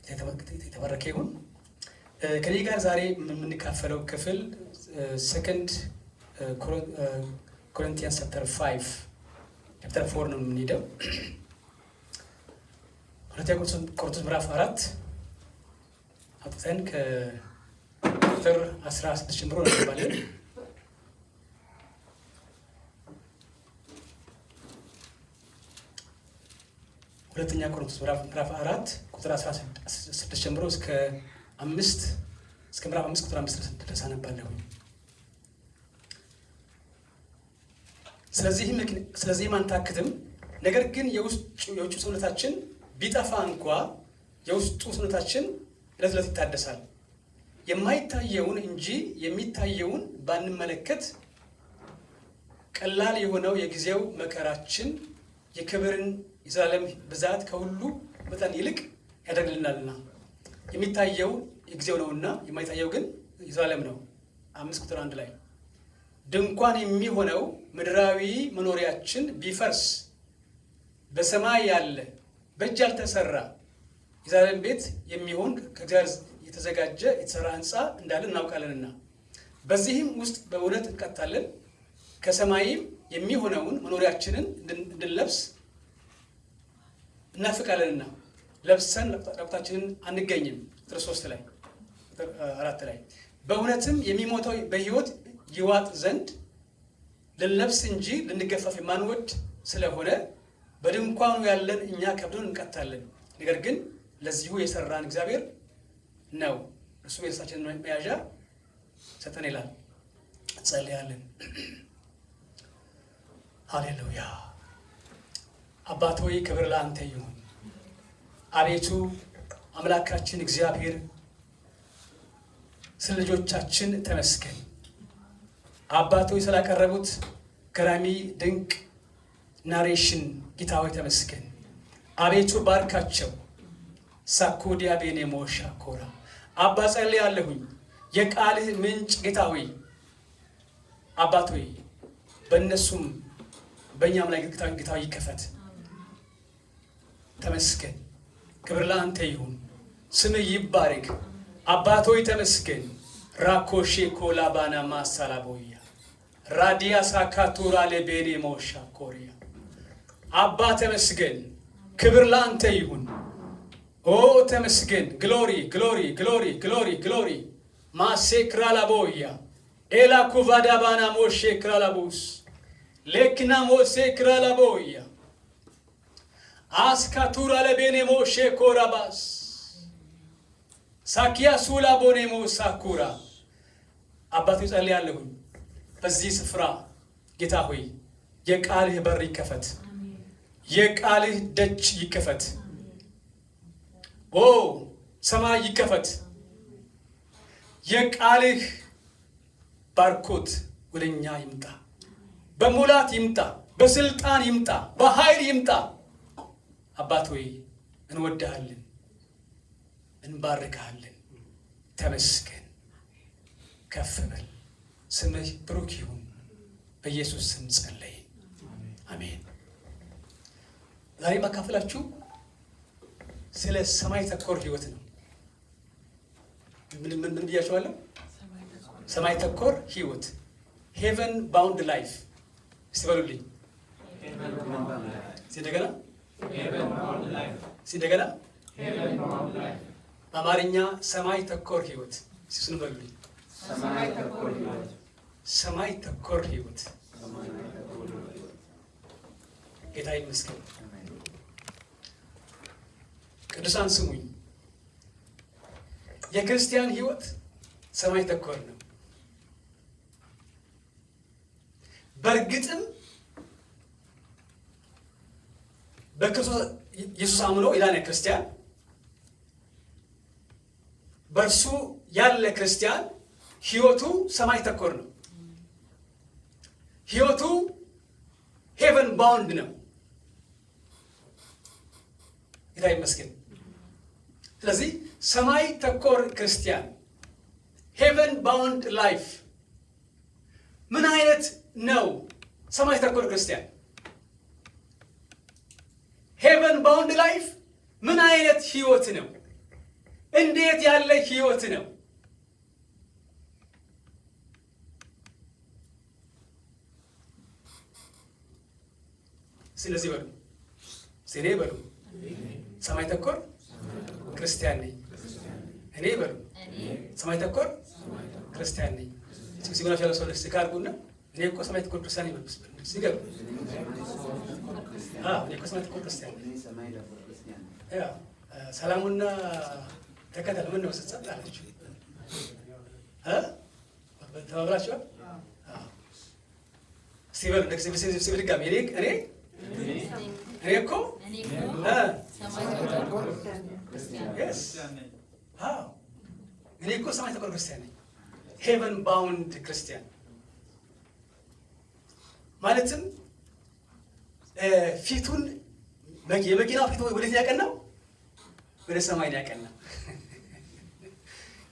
የተባረከ ይሁን። ከኔ ጋር ዛሬ የምንካፈለው ክፍል ሰከንድ ኮሪንቲያንስ ቻፕተር 4 ነው የምንሄደው። ሁለተኛ ቆሮንቶስ ምዕራፍ 4 አጥተን ከቁጥር 16 ጀምሮ እናነባለን። ሁለተኛ ቆሮንቶስ ምዕራፍ 4 ቁጥር 16 ጀምሮ እስከ ምዕራፍ 5 ቁጥር 5 ድረስ አነባለሁ። ስለዚህም አንታክትም፣ ነገር ግን የውጭ ሰውነታችን ቢጠፋ እንኳ የውስጡ ሰውነታችን ዕለት ዕለት ይታደሳል። የማይታየውን እንጂ የሚታየውን ባንመለከት ቀላል የሆነው የጊዜው መከራችን የክብርን የዘላለም ብዛት ከሁሉ መጠን ይልቅ ያደርግልናልና። የሚታየው የጊዜው ነውና የማይታየው ግን የዘላለም ነው። 5 ቁጥር 1 ላይ ድንኳን የሚሆነው ምድራዊ መኖሪያችን ቢፈርስ በሰማይ ያለ በእጅ ያልተሰራ የዘላለም ቤት የሚሆን ከእግዚአብሔር የተዘጋጀ የተሰራ ሕንፃ እንዳለ እናውቃለንና በዚህም ውስጥ በእውነት እንቀጥታለን። ከሰማይም የሚሆነውን መኖሪያችንን እንድንለብስ እናፍቃለንና ለብሰን ራቁታችንን አንገኝም። ቁጥር 3 ላይ ቁጥር 4 ላይ በእውነትም የሚሞተው በሕይወት ይዋጥ ዘንድ ልንለብስ እንጂ ልንገፈፍ የማንወድ ስለሆነ በድንኳኑ ያለን እኛ ከብዶን እንቀጥታለን። ነገር ግን ለዚሁ የሰራን እግዚአብሔር ነው፣ እርሱ የልብሳችንን መያዣ ሰጠን ይላል። እንጸልያለን። ሃሌሉያ። አባት ሆይ ክብር ለአንተ ይሁን። አቤቱ አምላካችን እግዚአብሔር ስለ ልጆቻችን ተመስገን። አባት ሆይ ስላቀረቡት ገራሚ ድንቅ ናሬሽን ጌታ ሆይ ተመስገን። አቤቱ ባርካቸው። ሳኮዲያ ቤኔ ሞሻ ኮራ አባ ጸልያለሁኝ። የቃልህ ምንጭ ጌታ ሆይ አባት ሆይ በእነሱም በእኛም ላይ ጌታ ሆይ ይከፈት። ተመስገን። ክብር ለአንተ ይሁን። ስምህ ይባረክ። አባት ሆይ ተመስገን። ራኮሼ ኮላባና ማሳላቦያ ራዲያ ሳካቱራ ለቤኔ ሞሻ ኮሪያ አባ ተመስገን። ክብር ለአንተ ይሁን። ኦ ተመስገን። ግሎሪ ግሎሪ ግሎሪ ግሎሪ ግሎሪ ማሴ ክራላቦያ ኤላ ኩቫዳባና ሞሼ ክራላቡስ ሌክና ሞሴ ክራላቦያ አስካቱራ ለቤኔ ሞሼ ኮራባስ ሳኪያ ሱላ ቦኔሞ ሳኩራ አባቱ ጸልያለሁኝ። በዚህ ስፍራ ጌታ ሆይ የቃልህ በር ይከፈት፣ የቃልህ ደጅ ይከፈት። ኦ ሰማይ ይከፈት። የቃልህ ባርኮት ወደኛ ይምጣ፣ በሙላት ይምጣ፣ በስልጣን ይምጣ፣ በኃይል ይምጣ። አባት ሆይ እንወድሃለን፣ እንባርካለን። ተመስገን። ከፍ በል። ስምህ ብሩክ ይሁን። በኢየሱስ ስም ጸለይ፣ አሜን። ዛሬ ማካፈላችሁ ስለ ሰማይ ተኮር ህይወት ነው። ምን ብያችኋለሁ? ሰማይ ተኮር ህይወት፣ ሄቨን ባውንድ ላይፍ። እስቲ በሉልኝ ሲደገና ሲደገና በአማርኛ ሰማይ ተኮር ህይወት ሲሱን በሉልኝ። ሰማይ ተኮር ህይወት። ጌታ ይመስገን። ቅዱሳን ስሙኝ። የክርስቲያን ህይወት ሰማይ ተኮር ነው። በእርግጥም በክርስቶስ ኢየሱስ አምኖ ይላል ክርስቲያን፣ በእርሱ ያለ ክርስቲያን ህይወቱ ሰማይ ተኮር ነው። ህይወቱ ሄቨን ባውንድ ነው። ጌታ ይመስገን። ስለዚህ ሰማይ ተኮር ክርስቲያን፣ ሄቨን ባውንድ ላይፍ ምን አይነት ነው? ሰማይ ተኮር ክርስቲያን ሄቨን ባውንድ ላይፍ ምን አይነት ህይወት ነው? እንዴት ያለ ህይወት ነው! ስለዚህ በሉ እኔ በሉ ሰማይ ተኮር ክርስቲያን ነኝ። እኔ በሉ ሰማይ ተኮር ክርስቲያን ነኝ። ሲጎናሽ ያለው ሰው ሲካርጉና እኔ እኮ ሰማይ ተኮር ክርስቲያን ነኝ ሲገቡ እኔ እኮ ሰማይ ተኮር ክርስቲያን ነኝ። ሰላሙና ተከተል ምን ነው ስትጸጥ አለችው ተባብላችኋል። ሲበሉ ሲብድጋም እኔ እኮ እኔ እኮ ሰማይ ተኮር ክርስቲያን ነኝ። ሄቨን ባውንድ ክርስቲያን ማለትም ፊቱን የመኪናው ፊቱ ወዴት ያቀናው? ወደ ሰማይ ያቀናው።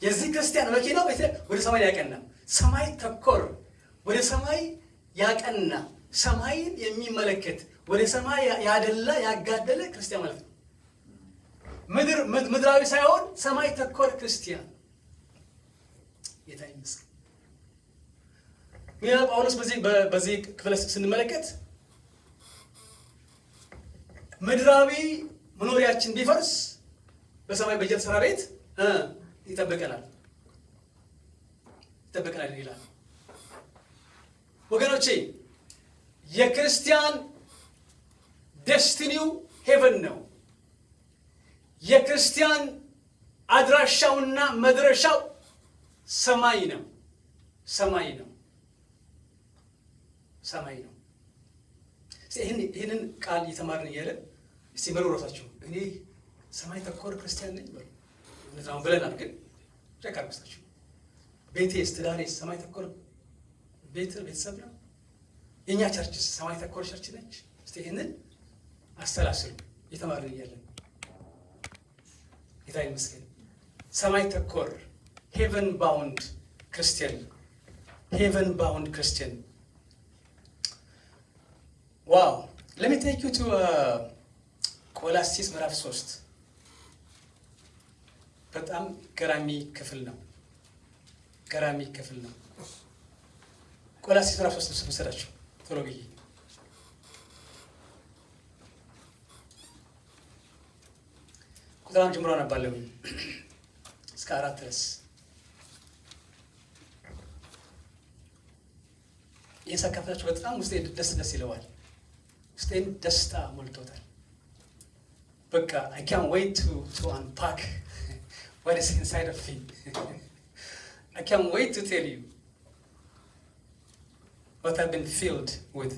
የዚህ ክርስቲያን መኪናው ወደ ሰማይ ያቀናው። ሰማይ ተኮር ወደ ሰማይ ያቀና ሰማይን የሚመለከት ወደ ሰማይ ያደላ ያጋደለ ክርስቲያን ማለት ነው። ምድራዊ ሳይሆን ሰማይ ተኮር ክርስቲያን። ጌታ ይመስገን። ሚያ ጳውሎስ በዚህ ክፍል ስንመለከት ምድራዊ መኖሪያችን ቢፈርስ በሰማይ በየተሰራ ቤት ይጠብቀናል ይላል። ወገኖቼ የክርስቲያን ዴስቲኒው ሄቨን ነው። የክርስቲያን አድራሻውና መድረሻው ሰማይ ነው። ሰማይ ነው። ሰማይ ነው። ይህንን ቃል እየተማርን እያለ እስቲ በሉ ራሳችሁ እኔ ሰማይ ተኮር ክርስቲያን ነኝ በሉ። እነዛው ብለናል፣ ግን ቸክ አድርጉታችሁ ቤቴስ ትዳሬስ ሰማይ ተኮር ቤተሰብ ነው? የእኛ ቸርችስ ሰማይ ተኮር ቸርች ነች? እስቲ ይህንን አስተላስሉ እየተማርን እያለን። ጌታ ይመስገን። ሰማይ ተኮር ሄቨን ባውንድ ክርስቲያን ሄቨን ባውንድ ክርስቲያን። ዋው let me take you to ቆላስይስ ምዕራፍ 3 በጣም ገራሚ ክፍል ነው። ገራሚ ክፍል ነው። ቆላስይስ ምዕራፍ 3 ወሰዳችሁ ቶሎ ብዬ ቁጥራን ጀምሮ አነባለሁ እስከ 4 ድረስ። ይህን ሳካፍላችሁ በጣም ውስጤ ደስ ይለዋል። ውስጤን ደስታ ሞልቶታል። በቃ I can't wait to unpack what is inside of me. I can't wait to tell you what I've been filled with.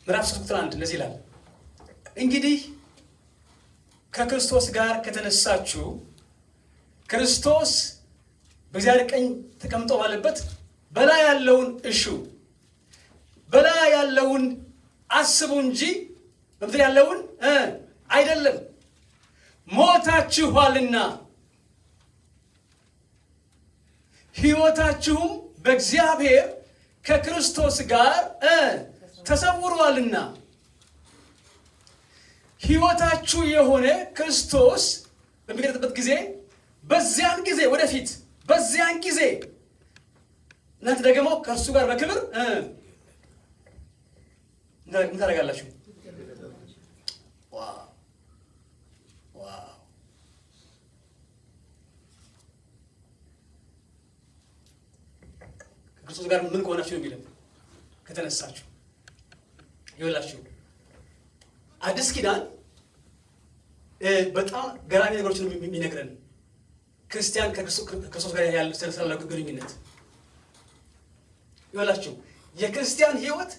ምዕራፍ 3 ቁጥር 1 እንደዚህ ይላል፣ እንግዲህ ከክርስቶስ ጋር ከተነሳችሁ ክርስቶስ በእግዚአብሔር ቀኝ ተቀምጦ ባለበት በላይ ያለውን እሹ፣ በላይ ያለውን አስቡ እንጂ በምድር ያለውን አይደለም። ሞታችኋልና ሕይወታችሁም በእግዚአብሔር ከክርስቶስ ጋር ተሰውሯልና። ሕይወታችሁ የሆነ ክርስቶስ በሚገለጥበት ጊዜ በዚያን ጊዜ ወደፊት በዚያን ጊዜ እናንተ ደግሞ ከእርሱ ጋር በክብር ምን ታደርጋላችሁ? ዋው ከክርስቶስ ጋር ምን ከሆናችሁ ነው የሚለው? ከተነሳችሁ። ይኸውላችሁ አዲስ ኪዳን በጣም ገራሚ ነገሮችን የሚነግረን ክርስቲያን ከክርስቶስ ጋር ስላለው ግንኙነት። ይኸውላችሁ የክርስቲያን ሕይወት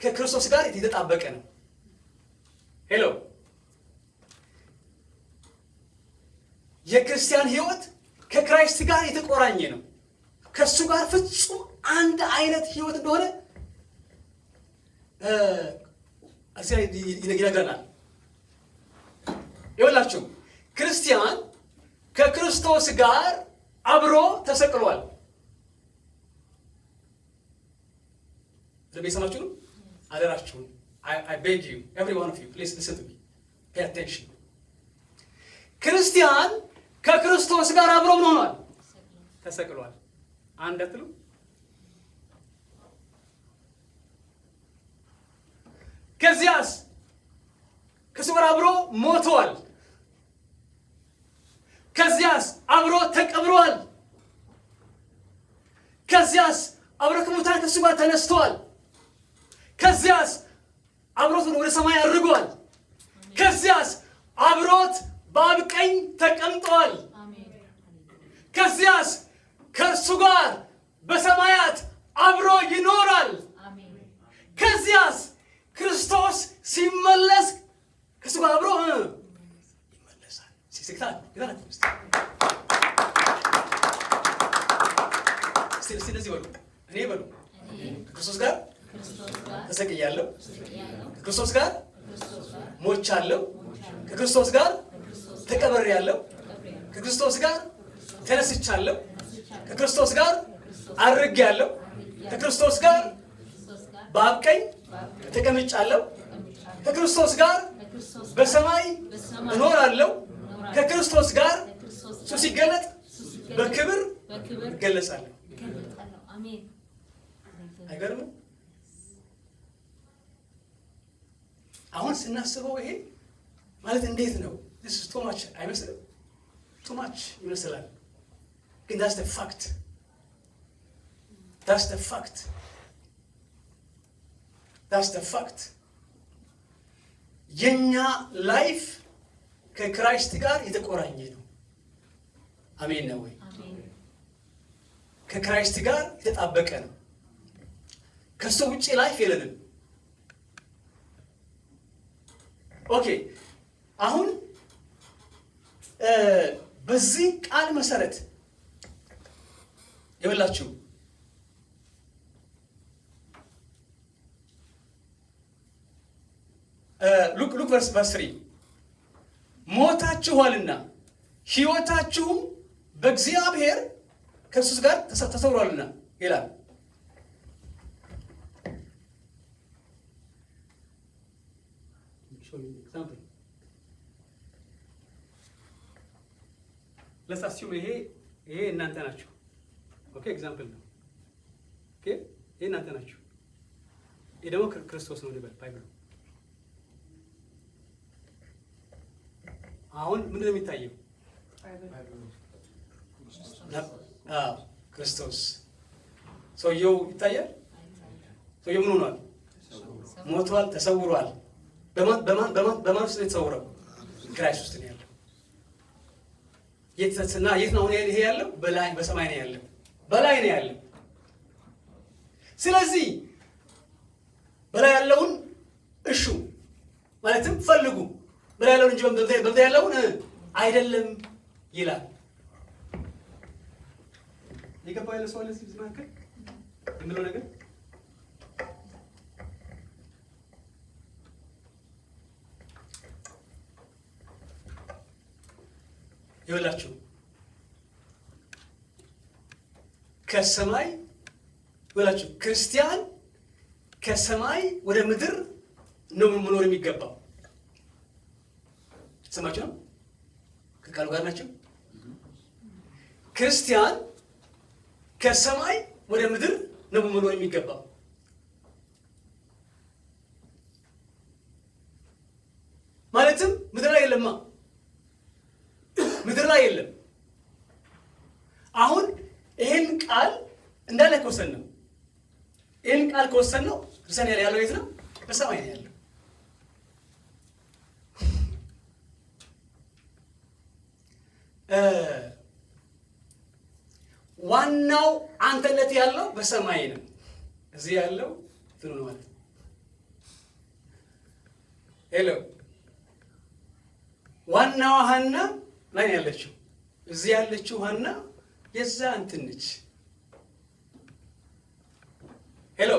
ከክርስቶስ ጋር የተጣበቀ ነው። ሄሎ የክርስቲያን ሕይወት ከክራይስት ጋር የተቆራኘ ነው። ከሱ ጋር ፍጹም አንድ አይነት ሕይወት እንደሆነ ይነግረናል። ይኸውላችሁ ክርስቲያን ከክርስቶስ ጋር አብሮ ተሰቅሏል። ለቤተሰባችሁ ነው አደራችሁን። I beg you, every one of you, please listen to me. Pay attention. ክርስቲያን ከክርስቶስ ጋር አብሮ ምን ሆኗል? ተሰቅሏል። አንድ አትሉ? ከዚያስ ከእሱ ጋር አብሮ ሞቷል። ከዚያስ አብሮ ተቀብሯል። ከዚያስ አብሮ ከሙታን ከእሱ ጋር ተነስቷል። ከዚያስ አብሮት ወደ ሰማይ አድርጓል። ከዚያስ አብሮት በአብ ቀኝ ተቀምጧል። ከዚያስ ከእርሱ ጋር በሰማያት አብሮ ይኖራል። ከዚያስ ክርስቶስ ሲመለስ ከእሱ ጋር አብሮ ይመለሳል። ሲስክታል እንደዚህ በሉ፣ እኔ በሉ ከክርስቶስ ጋር ተሰቅያለሁ፣ ከክርስቶስ ጋር ሞቻለሁ፣ ከክርስቶስ ጋር ተቀብሬያለሁ፣ ከክርስቶስ ጋር ተነስቻለሁ፣ ከክርስቶስ ጋር አድርጌያለሁ፣ ከክርስቶስ ጋር በአብ ቀኝ ተቀምጫለሁ፣ ከክርስቶስ ጋር በሰማይ እኖራለሁ፣ ከክርስቶስ ጋር እሱ ሲገለጥ በክብር እገለጻለሁ። አይገርምም? አሁን ስናስበው ይሄ ማለት እንዴት ነው? this is too much አይመስልም? too much ይመስላል። ግን that's the fact. that's the fact. that's the fact. የኛ ላይፍ ከክራይስት ጋር የተቆራኘ ነው። አሜን ነው ወይ? ከክራይስት ጋር የተጣበቀ ነው። ከሱ ውጪ ላይፍ የለንም። ኦኬ አሁን በዚህ ቃል መሰረት ይኸውላችሁ ሉክ ቨርስ 3 ሞታችኋልና ሕይወታችሁም በእግዚአብሔር ከኢየሱስ ጋር ተሰውሯልና ይላል። let's assume ይሄ እናንተ ናችሁ። ኦኬ ኤግዛምፕል ነው። ኦኬ ይሄ እናንተ ናችሁ። ይሄ ደግሞ ክርስቶስ ነው ልበል ባይብሉ። አሁን ምንድን ነው የሚታየው? ክርስቶስ ሰውየው ይታያል። ሰውየው ምን ሆኗል? ሞቷል፣ ተሰውሯል። በማን ውስጥ ነው የተሰውረው? ክራይስት ውስጥ ነው ያለው። የት ነው ይሄ ያለው? በላይ በሰማይ ነው ያለው። በላይ ነው ያለው። ስለዚህ በላይ ያለውን እሹ ማለትም ፈልጉ፣ በላይ ያለውን እንጂ በምድር ያለውን አይደለም ይላል። የገባው ያለ ሰው አለ እዚህ መካከል የምለው ነገር ይኸውላችሁ ከሰማይ ይኸውላችሁ ክርስቲያን ከሰማይ ወደ ምድር ነው መኖር የሚገባው። ሰማችሁ ነው? ከቃሉ ጋር ናቸው። ክርስቲያን ከሰማይ ወደ ምድር ነው መኖር የሚገባው። ማለትም ምድር ላይ የለማ፣ ምድር ላይ የለም። አሁን ይሄን ቃል እንዳለ ከወሰን ነው፣ ይሄን ቃል ከወሰን ነው ክርስቲያን ያለው የት ነው? በሰማይ ነው ያለው። ዋናው አንተነት ያለው በሰማይ ነው። እዚህ ያለው እንትኑ ነው ማለት ሄሎ ዋናዋ ሐና ላይ ነው ያለችው። እዚህ ያለችው ሐና የዛ እንትን ነች። ሄሎ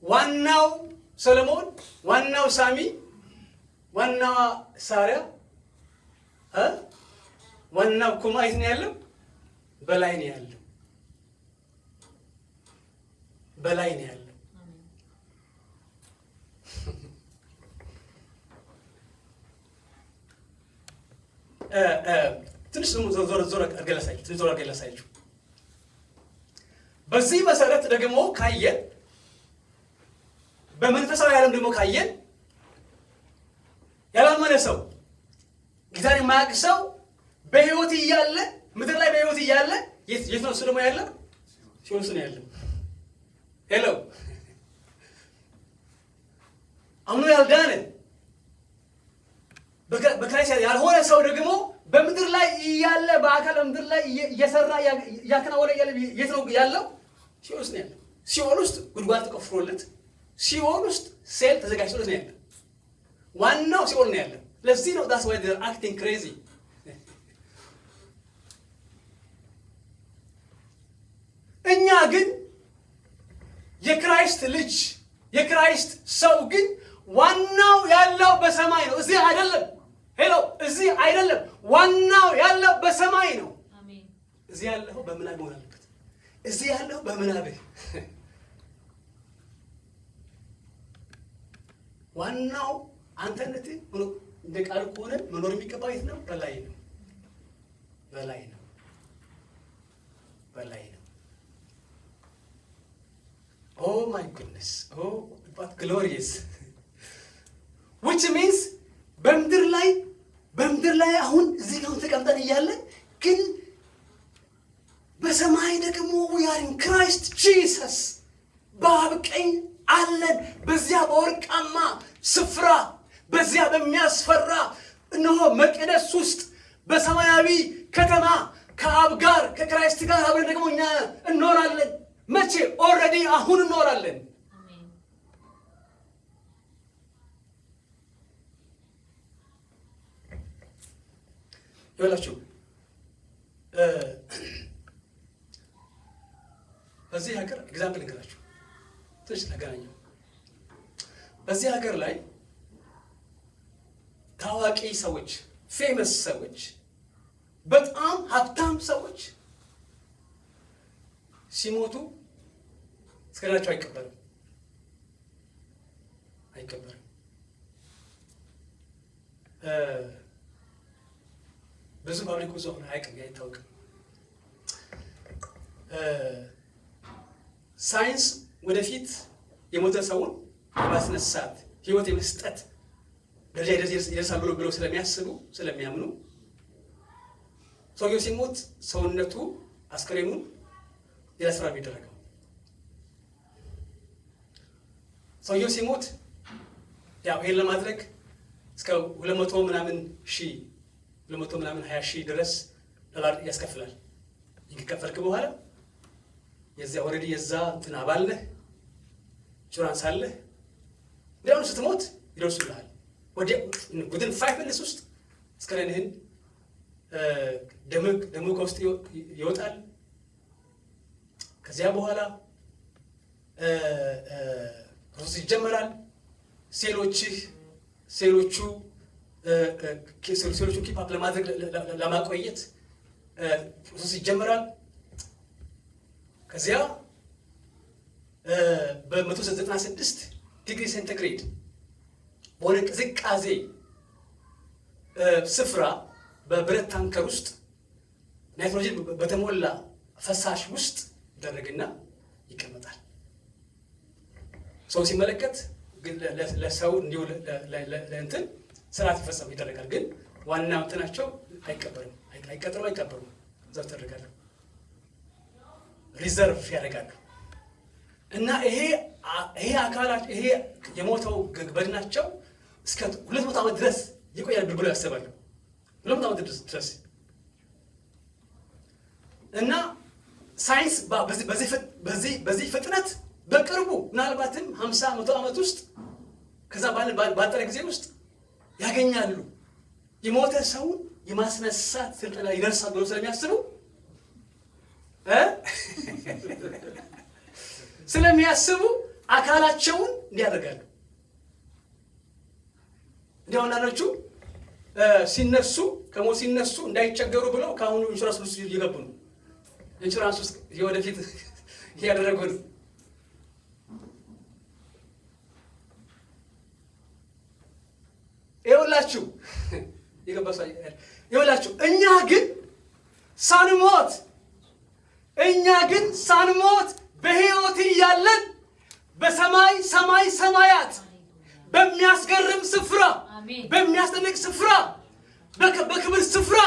ዋናው ሰለሞን፣ ዋናው ሳሚ፣ ዋናዋ ሳሪያ ዋናው ኩማ የት ነው ያለው? በላይ ነው ያለው። በላይ ነው ያለው። ትንሽ ዞር አድርገላሳያችሁ። በዚህ መሰረት ደግሞ ካየን በመንፈሳዊ ዓለም ደግሞ ካየን ያላመነ ሰው ጌታን የማያውቅ ሰው በህይወት እያለ ምድር ላይ በህይወት እያለ የት ነው እሱ ደግሞ ያለው? ሲኦል ውስጥ ነው ያለው። ሄሎ አምኖ ያልዳነ በክርስቲያን ያልሆነ ሰው ደግሞ በምድር ላይ እያለ በአካል ምድር ላይ እየሰራ ያከናወነ እያለ የት ነው ያለው? ሲኦል ውስጥ ነው ያለው። ሲኦል ውስጥ ጉድጓድ ተቆፍሮለት ሲኦል ውስጥ ሴል ተዘጋጅቶለት ነው ያለው። ዋናው ሲኦል ነው ያለው። ለዚህ ነው that's why they're acting crazy። እኛ ግን የክራይስት ልጅ የክራይስት ሰው ግን ዋናው ያለው በሰማይ ነው፣ እዚህ አይደለም። ሄሎ እዚህ አይደለም። ዋናው ያለው በሰማይ ነው። አሜን። እዚህ ያለው በምናብ መሆን አለበት። እዚህ ያለው በምናብህ ዋናው አንተነት እንደ ቃል ከሆነ መኖር የሚገባው የት ነው? በላይ ነው። በላይ ነው። በላይ ነው። Oh my goodness. Oh, but glorious. Which means በምድር ላይ አሁን እዚህ ጋር ተቀምጠን እያለ ግን በሰማይ ደግሞ we are in Christ Jesus በአብ ቀኝ አለን። በዚያ በወርቃማ ስፍራ በዚያ በሚያስፈራ እነሆ መቅደስ ውስጥ በሰማያዊ ከተማ ከአብ ጋር ከክራይስት ጋር አብረን ደግሞ እኛ እንኖራለን። መቼ? ኦልሬዲ አሁን እንኖራለን። አሜን። ይኸውላችሁ በዚህ ሀገር ኤግዛምፕል እንገራችሁ ትንሽ ተገናኘው። በዚህ ሀገር ላይ ታዋቂ ሰዎች ፌመስ ሰዎች በጣም ሀብታም ሰዎች ሲሞቱ አስከሬናቸው አይቀበርም። ብዙ ፓብሊክ ብዙ ሆነ አይታወቅም። ሳይንስ ወደፊት የሞተ ሰውን የማስነሳት ህይወት የመስጠት ደረጃ ይደርሳል ብለው ስለሚያስቡ ስለሚያምኑ ሰውየው ሲሞት ሰውነቱ አስከሬኑን ሌላ ስራ የሚደረገው ሰውየው ሲሞት ያው ይሄን ለማድረግ እስከ 200 ምናምን 20 ሺህ ድረስ ዶላር ያስከፍላል። ይከፈልክ በኋላ የዛ ኦሬዲ የዛ እንትን አባል ነህ፣ ኢንሹራንስ አለ። እንደውም ስትሞት ይደርሱልሃል። within 5 minutes ውስጥ አስከሬንህን ደሙ ከውስጥ ይወጣል። ከዚያ በኋላ ፕሮሰስ ይጀመራል። ሴሎቹ ኪፕ አፕ ለማድረግ ለማቆየት ፕሮሰስ ይጀመራል። ከዚያ በ196 ዲግሪ ሴንቲግሬድ በሆነ ቅዝቃዜ ስፍራ በብረት ታንከር ውስጥ ናይትሮጅን በተሞላ ፈሳሽ ውስጥ ይደረግና ይቀመጣል። ሰው ሲመለከት ለሰው እንዲሁ ለእንትን ስርዓት ይፈጸም ይደረጋል። ግን ዋና እንትናቸው አይቀበሩም። እዛው ተደረጋሉ፣ ሪዘርቭ ያደርጋሉ። እና ይሄ አካላቸው ይሄ የሞተው በድናቸው እስከ 200 ዓመት ድረስ ይቆያል ብለው ያስባሉ። 200 ዓመት ድረስ እና ሳይንስ በዚህ ፍጥነት በቅርቡ ምናልባትም 50-100 ዓመት ውስጥ ከዛ ባጠረ ጊዜ ውስጥ ያገኛሉ። የሞተ ሰውን የማስነሳት ስልጠና ይደርሳል ብለው ስለሚያስቡ አካላቸውን እንዲያደርጋሉ። እንዲያው አንዳንዶቹ ሲነሱ ከሞት ሲነሱ እንዳይቸገሩ ብለው ከአሁኑ ኢንሹራንስ ውስጥ እየገቡ ነው። ኢንሹራንስ ውስጥ የወደፊት እያደረጉ ነው። ይኸውላችሁ የገባው ይኸውላችሁ እኛ ግን ሳንሞት በሕይወት እያለን በሰማይ ሰማያት በሚያስገርም ስፍራ በሚያስደንቅ ስፍራ በክብር ስፍራ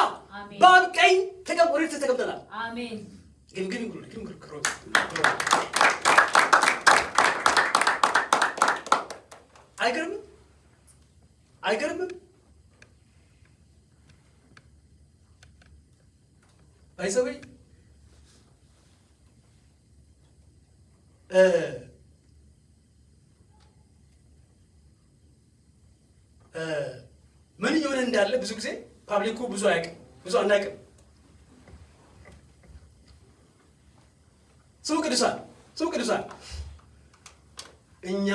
በአብ ቀኝ ተቀምጠናል። አሜን። ግን አይገርምም? ባይዘወይ ምን እየሆነ እንዳለ ብዙ ጊዜ ፓብሊኩ ብዙ አናውቅም። ስሙ ቅዱሳን እኛ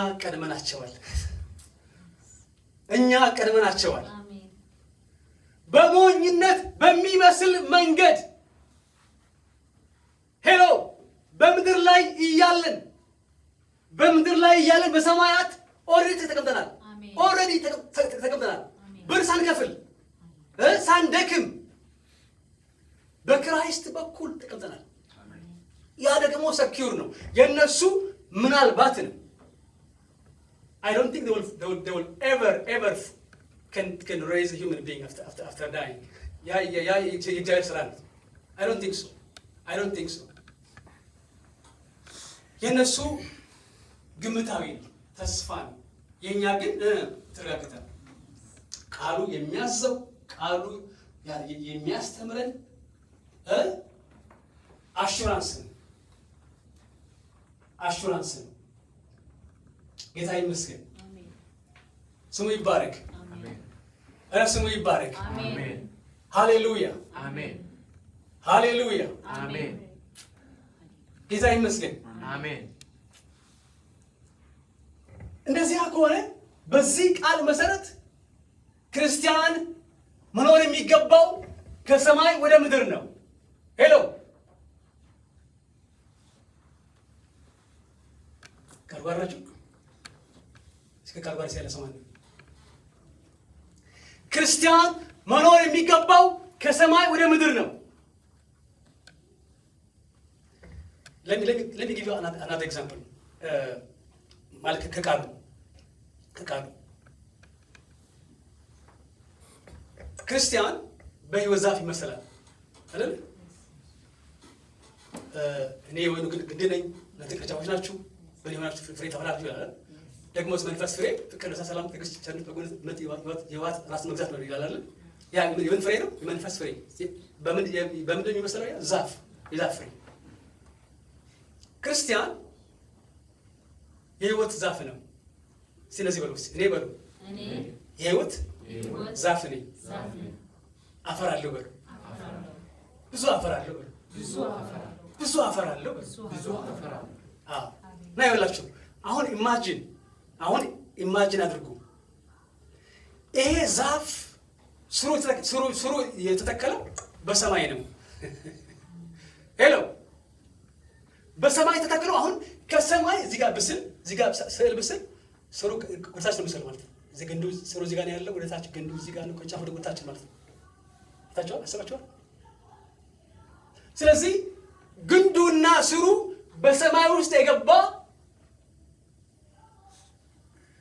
ቀድመናቸዋል። በሞኝነት በሚመስል መንገድ በምድር ላይ እያለን በሰማያት ኦልሬዲ ተቀምጠናል። ብር ሳንከፍል ሳንደክም በክራይስት በኩል ተቀምጠናል። ያ ደግሞ ሰኪውር ነው። የነሱ ምናልባት ነው። I don't think they will ever can raise a human being after dying. የእግዚአብሔር ስራ ነው። I don't think so. የነሱ ግምታዊ ተስፋ ነው። የኛ ግን ተረጋግጠ ቃሉ የሚያዘው ቃሉ የሚያስተምረን አሹራንስ ጌታ ይመስገን። ስሙ ይባረክ። ስሙ ይባረክ። ሃሌሉያ ጌታ ይመስገን። እንደዚያ ከሆነ በዚህ ቃል መሰረት ክርስቲያን መኖር የሚገባው ከሰማይ ወደ ምድር ነው። ካልጓራችሁ እስከ ካልጓር ሲያለ ሰማይ ክርስቲያን መኖር የሚገባው ከሰማይ ወደ ምድር ነው። let me give you another example. ማለት ከቃሉ ክርስቲያን በሕይወት ዛፍ ይመስላል አይደል? እኔ የወይኑ ግንድ ነኝ፣ እናንተ ቅርንጫፎች ናችሁ። በእኔ ሆናችሁ ፍሬ ታፈራላችሁ ይላል። ደግሞ መንፈስ ፍሬ ፍቅር፣ ደስታ፣ ሰላም፣ ትዕግስት፣ ቸርነት፣ በጎነት፣ የዋህ ራስን መግዛት ነው ይላል አይደል? ያ የምን ፍሬ ነው? የመንፈስ ፍሬ። በምንድን ነው የሚመስለው? የዛፍ ፍሬ። ክርስቲያን የሕይወት ዛፍ ነው። ስለዚህ እኔ በሉ የሕይወት ዛፍ ነኝ። አፈራለሁ በሉ። ብዙ አፈራለሁ በሉ። ብዙ አፈራለሁ። አዎ። እና ይኸውላችሁ አሁን ኢማጂን አድርጉ። ይሄ ዛፍ ስሩ የተተከለው በሰማይ ነው። በሰማይ ተተክለው አሁን ከሰማይ እዚህ ጋር ስዕል ብስል ስሩ ወደታች ነው ምስል ማለት ነው። እዚህ ግንዱ ስሩ እዚህ ጋር ነው ያለው፣ ወደታች ግንዱ እዚህ ጋር ነው፣ ቅርንጫፉ ወደ ወደታች ማለት ነው። አስባችኋል? ስለዚህ ግንዱና ስሩ በሰማይ ውስጥ የገባ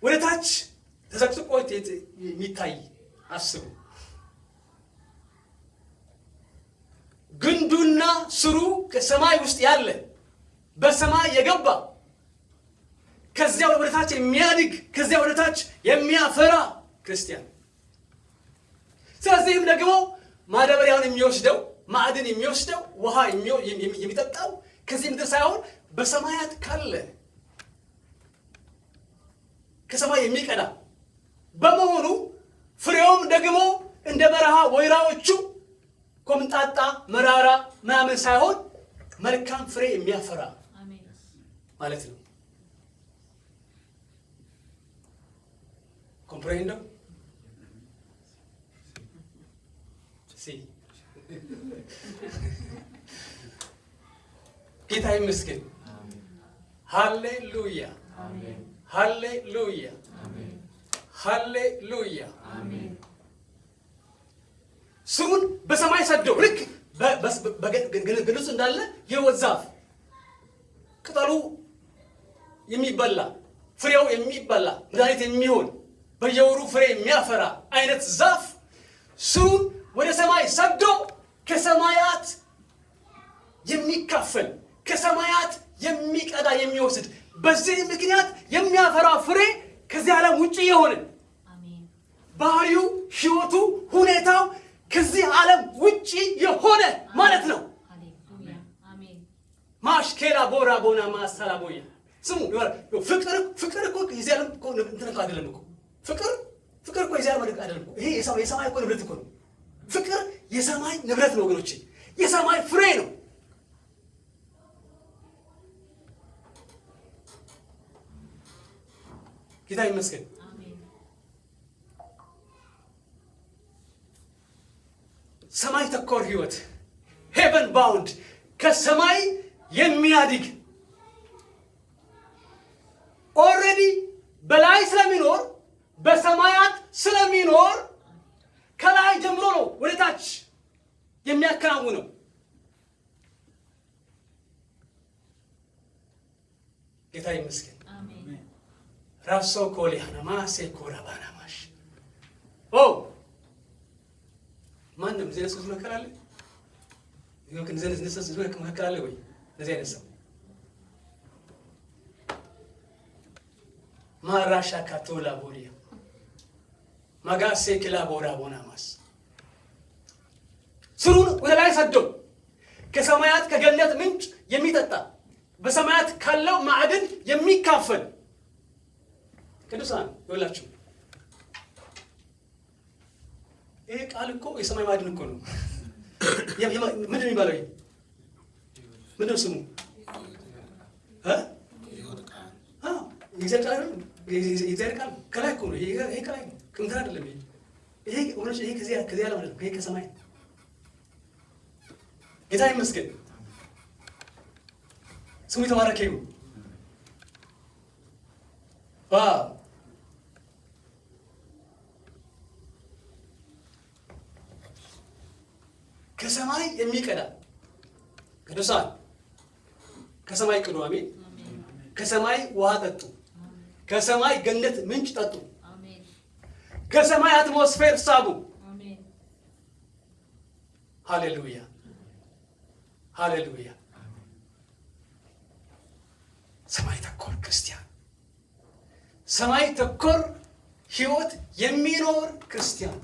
ወደታች ተዘቅዝቆ የሚታይ አስቡ። ግንዱና ስሩ ከሰማይ ውስጥ ያለ በሰማይ የገባ ከዚያ ወደታች የሚያድግ ከዚያ ወደታች የሚያፈራ ክርስቲያን። ስለዚህም ደግሞ ማዳበሪያውን የሚወስደው ማዕድን የሚወስደው ውሃ የሚጠጣው ከዚህ ምድር ሳይሆን በሰማያት ካለ ከሰማይ የሚቀዳ በመሆኑ ፍሬውም ደግሞ እንደ በረሃ ወይራዎቹ ኮምጣጣ መራራ ምናምን ሳይሆን መልካም ፍሬ የሚያፈራ ማለት ነው። comprendo? Sí. ጌታ ይመስገን። ሃሌሉያ ሃሌሉያ ሃሌሉያ። ስሩን በሰማይ ሰደው ልክ በግልጽ እንዳለ የሕይወት ዛፍ ቅጠሉ የሚበላ ፍሬው የሚበላ መድኃኒት የሚሆን በየወሩ ፍሬ የሚያፈራ አይነት ዛፍ ስሩን ወደ ሰማይ ሰዶ ከሰማያት የሚካፈል ከሰማያት የሚቀዳ የሚወስድ በዚህ ምክንያት የሚያፈራ ፍሬ ከዚህ ዓለም ውጪ የሆነ ባህሪው ሕይወቱ ሁኔታው ከዚህ ዓለም ውጪ የሆነ ማለት ነው። ማሽኬላ ቦራ ቦና ማሳላ ቦያ ስሙ ፍቅር እኮ የዚህ ዓለም እኮ እንትን አይደለም እኮ ፍቅር እኮ የዚህ ዓለም አይደለም እኮ ይሄ የሰማይ እኮ ንብረት እኮ ነው። ፍቅር የሰማይ ንብረት ነው ወገኖቼ፣ የሰማይ ፍሬ ነው። ጌታ ይመስገን። ሰማይ ተኮር ህይወት ሄቨን ባውንድ ከሰማይ የሚያድግ ኦልሬዲ በላይ ስለሚኖር በሰማያት ስለሚኖር ከላይ ጀምሮ ነው ወደ ታች የሚያከናውነው። ጌታ ይመስገን። ራሶ ኮሊያናማ ሴኮራባናማሽ ማንም ዘነስ መከራለ ይሁን ዘነስ መከራለ ወይ ለዚህ አይነት ሰው ማራሻ ካቶላ ቦሪያ ማጋሴ ክላ ቦራ ቦናማስ ስሩን ወደ ላይ ሰዶ ከሰማያት ከገነት ምንጭ የሚጠጣ በሰማያት ካለው ማዕድን የሚካፈል ቅዱሳን ይወላችሁ። ይሄ ቃል እኮ የሰማይ ማዕድን እኮ ነው። ምንድን የሚባለው ምንድን ስሙ? የእግዚአብሔር ቃል ከላይ እኮ ነው። ይሄ ከላይ ነው፣ ከምድር አይደለም። ይሄ ከዚህ ዓለም አይደለም፣ ይሄ ከሰማይ። ጌታ ይመስገን፣ ስሙ የተባረከ ይሁን። ከሰማይ የሚቀዳ ቅዱሳን ከሰማይ ቅዱ። አሜን። ከሰማይ ውሃ ጠጡ፣ ከሰማይ ገነት ምንጭ ጠጡ፣ ከሰማይ አትሞስፌር ሳቡ። ሃሌሉያ ሃሌሉያ። ሰማይ ተኮር ክርስቲያን፣ ሰማይ ተኮር ህይወት የሚኖር ክርስቲያን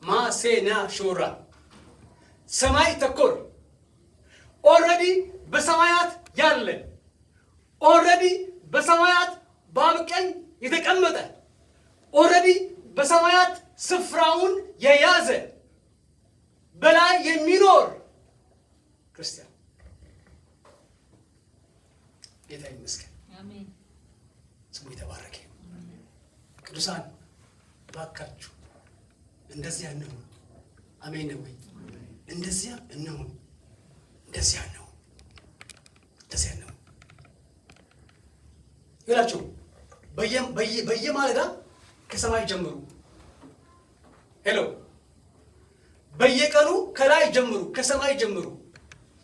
ማሴና ሹራ ሰማይ ተኮር ኦልሬዲ በሰማያት ያለ ኦልሬዲ በሰማያት በአብ ቀኝ የተቀመጠ ኦልሬዲ በሰማያት ስፍራውን የያዘ በላይ የሚኖር ክርስቲያን። ጌታ ይመስገን። አሜን። ስሙ የተባረከ። ቅዱሳን ባካችሁ እንደዚያ ነው። አሜን ነው ወይ? እንደዚያ ነው። እንደዚያ ነው። እንደዚያ ነው ይላችሁ። በየማለዳ ከሰማይ ጀምሩ። ሄሎ በየቀኑ ከላይ ጀምሩ፣ ከሰማይ ጀምሩ።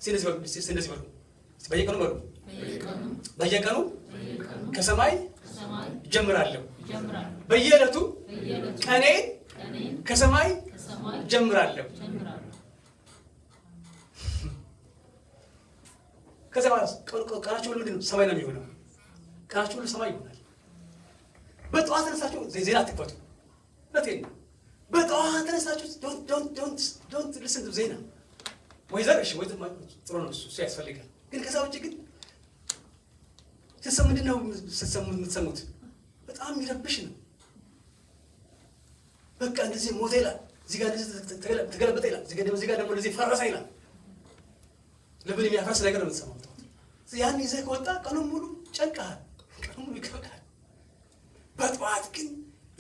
ስለዚህ በሉ በየቀኑ በሉ በየቀኑ ከሰማይ ጀምራለሁ። በየዕለቱ ቀኔን ከሰማይ ጀምራለሁ። ከዛ ቀናችሁ ሁሉ ምንድን ነው? ሰማይ ነው የሚሆነው። ቀናችሁ ሁሉ ሰማይ ይሆናል። በጠዋት ተነሳችሁ ዜና አትክፈቱ። ለቴን በጠዋት ተነሳችሁ ዶንት ሊስን ቱ ዜና ወይዘር እሺ፣ ወይዘር ጥሩ ነው፣ እሱ ያስፈልጋል። ግን ከዛ ውጭ ግን ምንድን ነው የምትሰሙት? በጣም የሚረብሽ ነው። በቃ እንደዚህ ሞተ ይላል፣ እዚህ ጋር ተገለበጠ ይላል፣ እዚህ ጋር ደግሞ እንደዚህ ፈረሰ ይላል። ልብን የሚያፈርስ ነገር ነው የምትሰማው። ያን ይዘህ ከወጣ ቀኑን ሙሉ ጨንቀሃል፣ ቀኑን ሙሉ ይከብዳል። በጠዋት ግን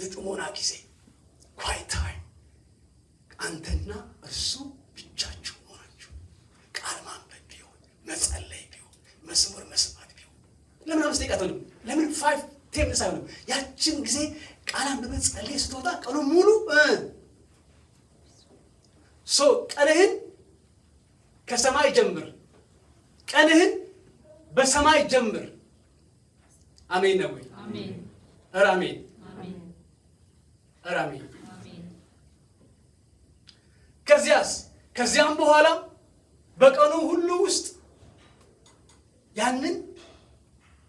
የጥሞና ጊዜ ኳይት ታይም፣ አንተና እሱ ብቻችሁ ሆናችሁ ቃል ማንበብ ቢሆን መጸለይ ቢሆን መዝሙር መስማት ቢሆን ለምን 5 ደቂቃ አትሆንም? ለምን 5-10 አይሆንም? ያችን ጊዜ ቃል አንብበህ ጸልየህ ስትወጣ ቀኑን ሙሉ ቀንህን ከሰማይ ጀምር። ቀንህን በሰማይ ጀምር። አሜን ነው ወይ? አሜን። ኧረ አሜን። ኧረ አሜን። ከዚያም በኋላ በቀኑ ሁሉ ውስጥ ያንን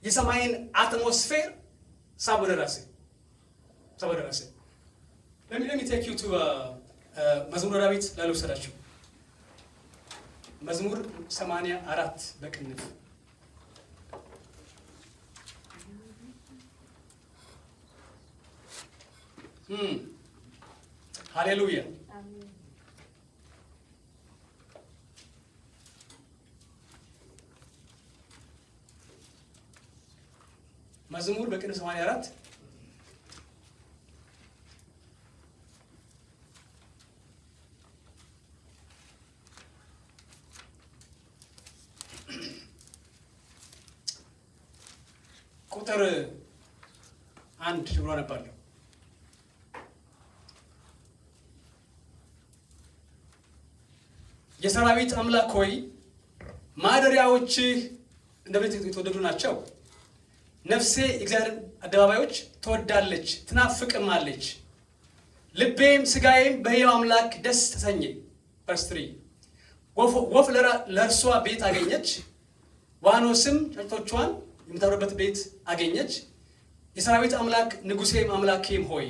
የሰማይን አትሞስፌር ሳብ ወደ ራስህ። Let me take you to መዝሙረ ዳዊት ላልወሰዳችሁ መዝሙር 84 በቅንፍ ሃሌሉያ መዝሙር በቅንፍ 84 ቁጥር 1 ብሎ ነባለሁ። የሰራዊት አምላክ ሆይ ማደሪያዎችህ እንደምን የተወደዱ ናቸው። ነፍሴ የእግዚአብሔርን አደባባዮች ትወዳለች ትናፍቅማለች። ልቤም ስጋዬም በሕያው አምላክ ደስ ተሰኘ። ቨርስ 3 ወፍ ለእርሷ ቤት አገኘች፣ ዋኖስም ጫጩቶቿን የምታኖርበት ቤት አገኘች። የሰራዊት አምላክ ንጉሴም አምላኬም ሆይ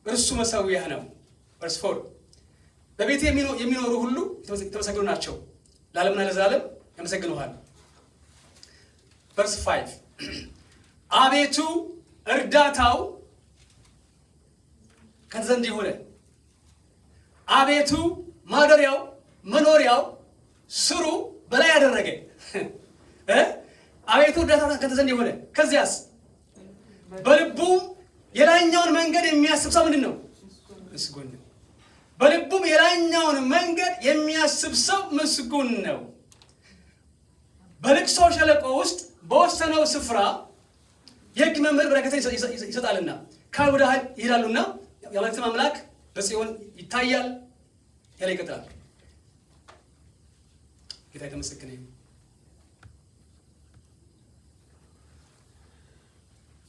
እርሱ መሠዊያህ ነው። ቨርስ 4 በቤት የሚኖሩ ሁሉ የተመሰገኑ ናቸው፣ ለዓለምና ለዘላለም ያመሰግኑሃል። ቨርስ 5 አቤቱ እርዳታው ካንተ ዘንድ የሆነ፣ አቤቱ ማደሪያው መኖሪያው ስሩ በላይ ያደረገ። አቤቱ እርዳታው ካንተ ዘንድ የሆነ፣ ከዚያስ በልቡም የላይኛውን መንገድ የሚያስብ ሰው ምንድን ነው? ምስጉን ነው። በልቡም የላይኛውን መንገድ የሚያስብ ሰው ምስጉን ነው። በልቅሶ ሸለቆ ውስጥ በወሰነው ስፍራ የሕግ መምህር በረከትን ይሰጣልና ከኃይል ወደ ኃይል ይሄዳሉና የአማልክትም አምላክ በጽዮን ይታያል ያለ ይቀጥላል። ጌታ የተመሰገነ ይሁን።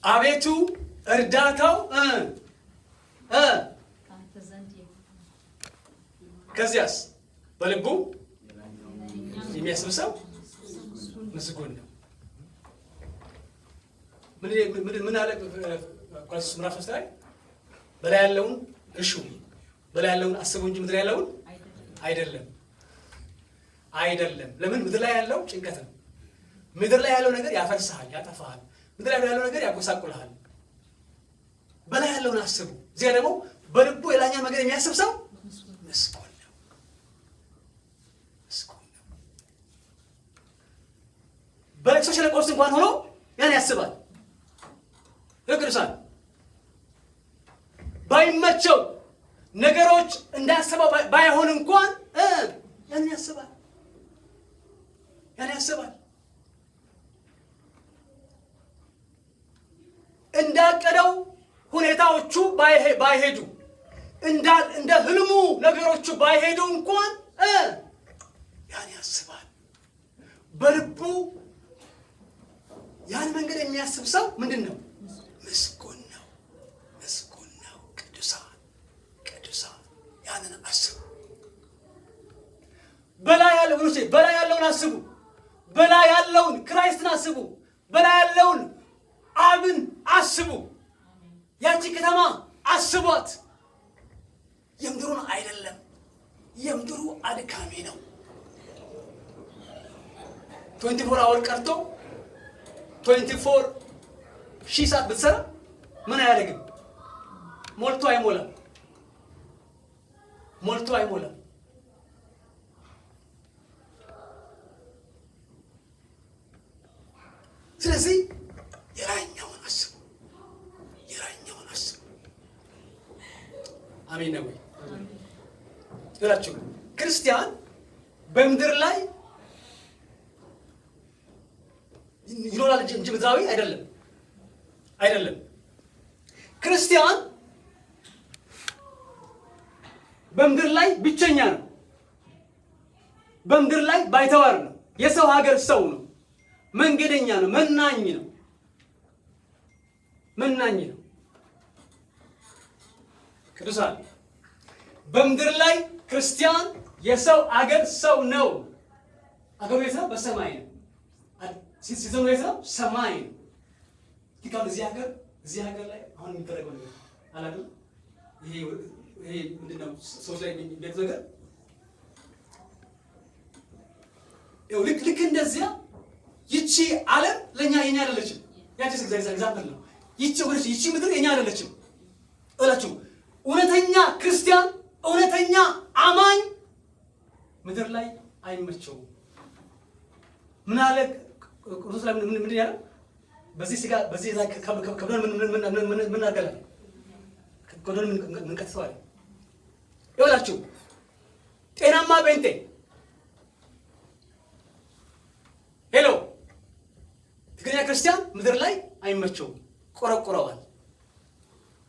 አቤቱ እርዳታው ከዚያስ በልቡ የሚያስብ ሰው ምስጉን ነው። ምን አለ ቆላስይስ ምዕራፍ 3 ላይ በላይ ያለውን እሹ በላይ ያለውን አስቡ እንጂ ምድር ያለውን አይደለም። ለምን? ምድር ላይ ያለው ጭንቀት ነው። ምድር ላይ ያለው ነገር ያፈርስሃል፣ ያጠፋሃል። ምድር ላይ ያለው ነገር ያጎሳቁልሃል። በላይ ያለውን አስቡ። እዚያ ደግሞ በልቡ የላይኛውን ነገር የሚያስብ ሰው ምስጉን ነው። በልቅሶ ሸለቆ ውስጥ እንኳን ሆኖ ያን ያስባል። ቅዱሳን ባይመቸው ነገሮች እንዳሰበው ባይሆን እንኳን ያን ያስባል። እንዳቀደው ሁኔታዎቹ ባይሄዱ እንደ ህልሙ ነገሮቹ ባይሄዱ እንኳን ያን ያስባል። በልቡ ያን መንገድ የሚያስብ ሰው ምንድን ነው? ምስጉን ነው። ቅዱሳን ያንን አስቡ። በላይ ያለውን አስቡ። በላይ ያለውን ክራይስትን አስቡ። በላይ ያለውን አብን አስቡ። ያቺ ከተማ አስቧት። የምድሩን አይደለም። የምድሩ አድካሚ ነው። 24 አወር ቀርቶ 24 ሺህ ሰዓት ብትሰራ ምን አያደርግም? ሞልቶ አይሞላም። ስለዚህ የላይኛውን አስቡ። አሜን ነው ወይ? ክርስቲያን በምድር ላይ ይኖራል እንጂ ምድራዊ አይደለም። ክርስቲያን በምድር ላይ ብቸኛ ነው። በምድር ላይ ባይተዋር ነው። የሰው ሀገር ሰው ነው። መንገደኛ ነው። መናኝ ነው። መናኝ ነው። ቅዱሳን በምድር ላይ ክርስቲያን የሰው ሀገር ሰው ነው። አገሩ የት ነው? በሰማይ ነው። ሲዘኑ የት ነው? ሰማይ ነው። ይካው እዚህ ሀገር ላይ አሁን የሚደረገው ነገር አላለም። ይሄ ምንድነው? ሰዎች ላይ የሚደረግ ነገር ይኸው ልክ እንደዚያ ይቺ ዓለም ለኛ የኛ አይደለችም። ያቺስ ኤግዛምፕል ነው። ይቺ ምድር የኛ አይደለችም እላችሁ። እውነተኛ ክርስቲያን እውነተኛ አማኝ ምድር ላይ አይመቸውም። ምን አለ ቅዱስ ላይ ምን ያለው? በዚህ ስጋ በዚህ ላይ ከብዶን ምን አገላል ከብዶን ምን ከተሰዋል ይወላችሁ። ጤናማ ጴንጤ ሄሎ ትግርኛ ክርስቲያን ምድር ላይ አይመቸውም። ቆረቆረዋል።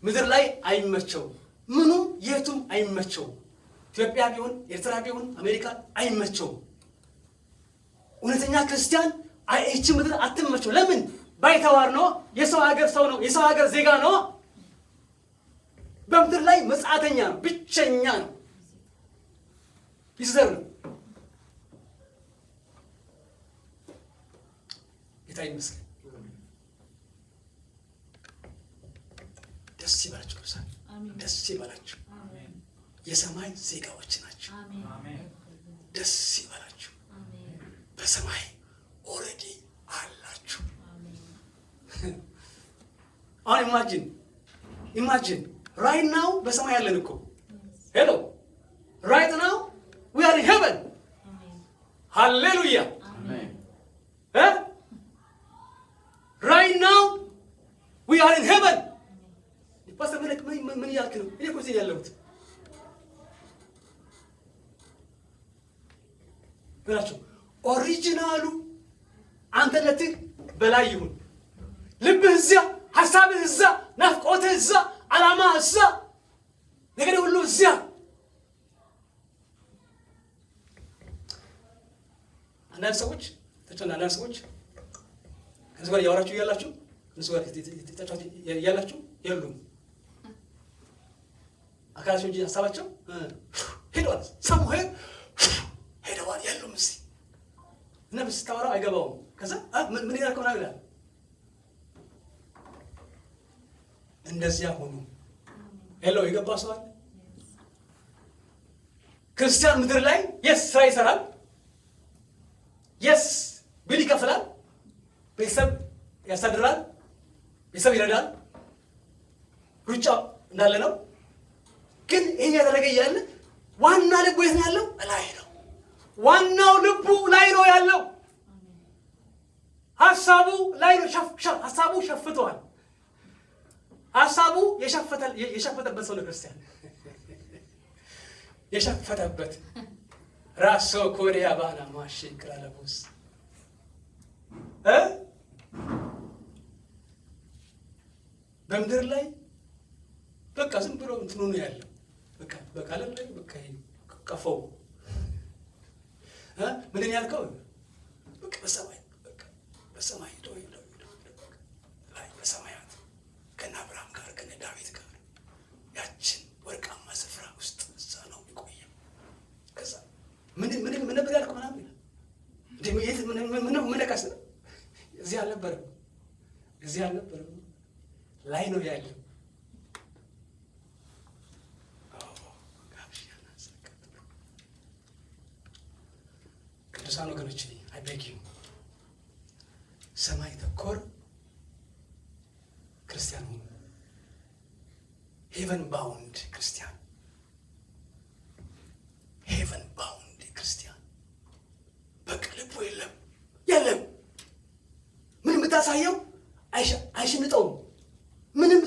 ምድር ላይ አይመቸውም። ምኑ የቱም አይመቸውም። ኢትዮጵያ ቢሆን ኤርትራ ቢሆን አሜሪካ አይመቸውም። እውነተኛ ክርስቲያን ይህች ምድር አትመቸው። ለምን? ባይተዋር ነው። የሰው ሀገር ሰው ነው። የሰው ሀገር ዜጋ ነው። በምድር ላይ መጻተኛ ነው። ብቸኛ ነው። ይዘር ነው። ጌታ ይመስገን። ደስ ይበላችሁ ቅዱሳን፣ ደስ ይበላችሁ። የሰማይ ዜጋዎች ናቸው። ደስ ይበላችሁ። በሰማይ ኦልሬዲ አላችሁ። አሁን ኢማጂን ራይት ናው በሰማይ ያለን እኮ ሄሎ ራይት ናው ዊ አር ኢን ሄቨን። ሃሌሉያ ራይት ናው ዊ አር ኢን ሄቨን። ፓስተር ምን እያልክ ነው? እኔ እኮ እዚህ ያለሁት ብላችሁ ኦሪጂናሉ አንተነትህ በላይ ይሁን። ልብህ እዚያ፣ ሀሳብህ እዛ፣ ናፍቆትህ እዛ፣ ዓላማህ እዛ፣ ነገር ሁሉ እዚያ። አንዳንድ ሰዎች ከዚህ ጋር እያወራችሁ እያላችሁ እነሱ ጋር እያላችሁ የሉም። አካላቸው እንጂ ሀሳባቸው ሄደዋል። ሰሙሄር ሄደዋል የሉም። እስኪ እና ስታወራው አይገባውም። ከዛ ምን ያልከው ነው ይላል። እንደዚያ ሆኑ። ሄሎ የገባ ሰው አለ? ክርስቲያን ምድር ላይ የስ ስራ ይሰራል፣ የስ ቢል ይከፍላል፣ ቤተሰብ ያስተዳድራል፣ ቤተሰብ ይረዳል፣ ሩጫ እንዳለ ነው። ግን ይሄን ያደረገ እያለ ዋና ልቡ የት ነው ያለው? ላይ ነው። ዋናው ልቡ ላይ ነው ያለው። ሀሳቡ ላይ ነው። ሀሳቡ ሸፍቷል። ሀሳቡ የሸፈተበት ሰው ነው ክርስቲያን። የሸፈተበት ራሶ ኮሪያ ባና ማሽ ክራለቡስ በምድር ላይ በቃ ዝም ብሎ እንትኑ ነው ያለው። በቃ ዓለም ላይ በቃ ቀፈው ምን ያልከው? በቃ በሰማይ ላይ በሰማያት ከነ አብርሃም ጋር ከነ ዳዊት ጋር ያችን ወርቃማ ስፍራ ውስጥ እዛ ነው የሚቆየው። ከዛ ምን ነበር ያልከው? ምናምን ምን ነካስ? እዚህ አልነበረም። ላይ ነው ያለው። ቅዱሳን ወገኖች አይ ቤግ ዩ ሰማይ ተኮር ክርስቲያን ሁኑ። ሄቨን ባውንድ ክርስቲያን፣ ሄቨን ባውንድ ክርስቲያን። በቃ ልቡ የለም ምንም የምታሳየው አይሽንጠውም። ምንም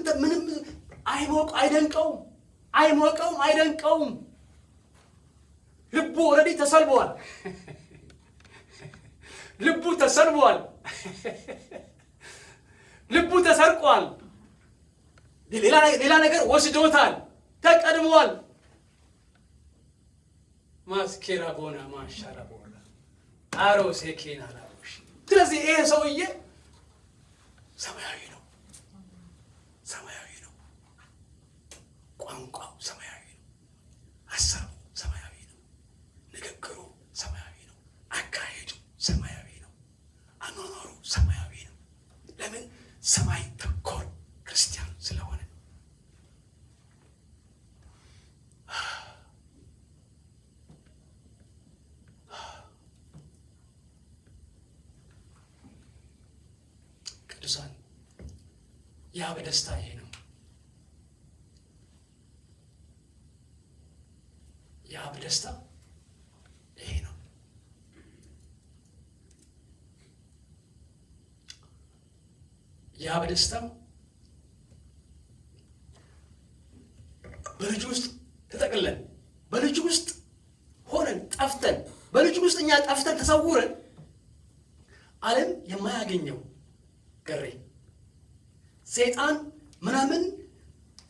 አይደንቀውም። ልቡ ኦልሬዲ ተሰልቧል። ልቡ ተሰርቋል። ሌላ ነገር ወስዶታል። ተቀድሟል። ማስኬራ ቦና ማሻራ ቦና አሮሴ ኬና ላቦሽ። ስለዚህ ይሄ ሰውዬ ሰማያዊ ነው። ሰማያዊ ነው። ቋንቋው ሰማያዊ ነው። ሀሳቡ ሰማያዊ ነው። ንግግሩ ሰማያዊ ነው። አካሄዱ ሰማያዊ ነው። አኗኗሩ ሰማያዊ ነው። ለምን? ሰማይ ተኮር ክርስቲያን ስለሆነ። ቅዱሳን የአብ ደስታ ይሄ ነው። የአብ ደስታ ይሄ ነው። የአብ ደስታ በልጁ ውስጥ ተጠቅለን፣ በልጁ ውስጥ ሆነን ጠፍተን፣ በልጁ ውስጥ እኛ ጠፍተን ተሰውረን ዓለም የማያገኘው ገሬ ሰይጣን ምናምን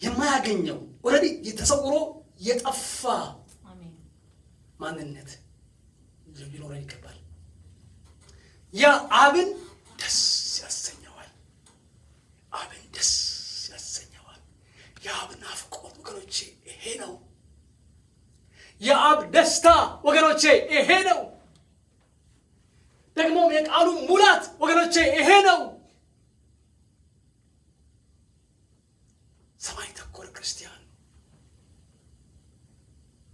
የማያገኘው ኦልሬዲ ተሰውሮ የጠፋ ማንነት ሊኖረን ይገባል። ያ አብን ደስ ያሰኘዋል። አብን ደስ ያሰኘዋል። የአብ ናፍቆት ወገኖቼ ይሄ ነው። የአብ ደስታ ወገኖቼ ይሄ ነው። ደግሞ የቃሉ ሙላት ወገኖቼ ይሄ ነው። ሰማይ ተኮር ክርስቲያን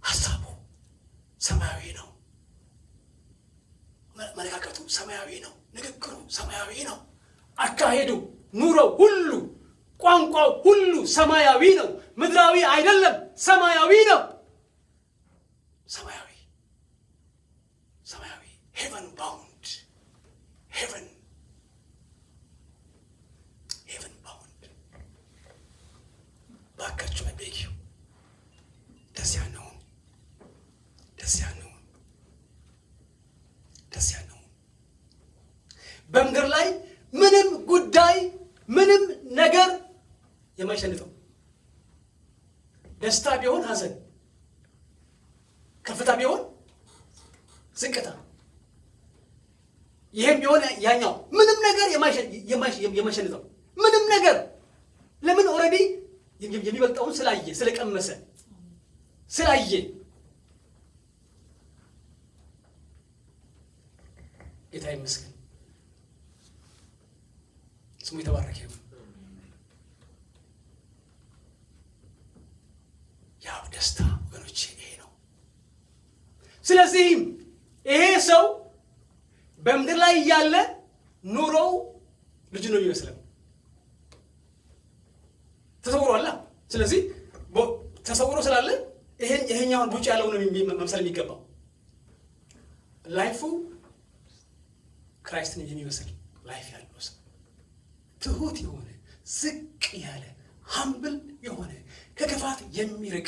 ሀሳቡ ሰማያዊ ነው። መለካከቱ ሰማያዊ ነው። ንግግሩ ሰማያዊ ነው። አካሄዱ፣ ኑሮው ሁሉ፣ ቋንቋው ሁሉ ሰማያዊ ነው። ምድራዊ አይደለም፣ ሰማያዊ ነው። ሰማያዊ ሰማያዊ ሄቨን ባውንድ ሄቨን ባውንድ። ባካችሁ አቤጊው ደስያ ነው። በምድር ላይ ምንም ጉዳይ ምንም ነገር የማይሸንፈው ደስታ ቢሆን ሐዘን፣ ከፍታ ቢሆን ዝቅታ፣ ይሄም ቢሆን ያኛው ምንም ነገር የማይሸንፈው ምንም ነገር። ለምን? ኦልሬዲ የሚበልጠውን ስላየ ስለቀመሰ ስላየ። ጌታ ይመስገን፣ ስሙ የተባረከ ይሁን። የአብ ደስታ ወገኖቼ ይሄ ነው። ስለዚህም ይሄ ሰው በምድር ላይ እያለ ኑሮው ልጅ ነው የሚመስለው። ተሰውሯላ። ስለዚህ ተሰውሮ ስላለ ይሄኛውን ቡጭ ያለውን መምሰል የሚገባው ላይፉ ክራይስትን የሚመስል ላይፍ ያለው ሰው ትሁት የሆነ ዝቅ ያለ ሀምብል የሆነ ከክፋት የሚርቅ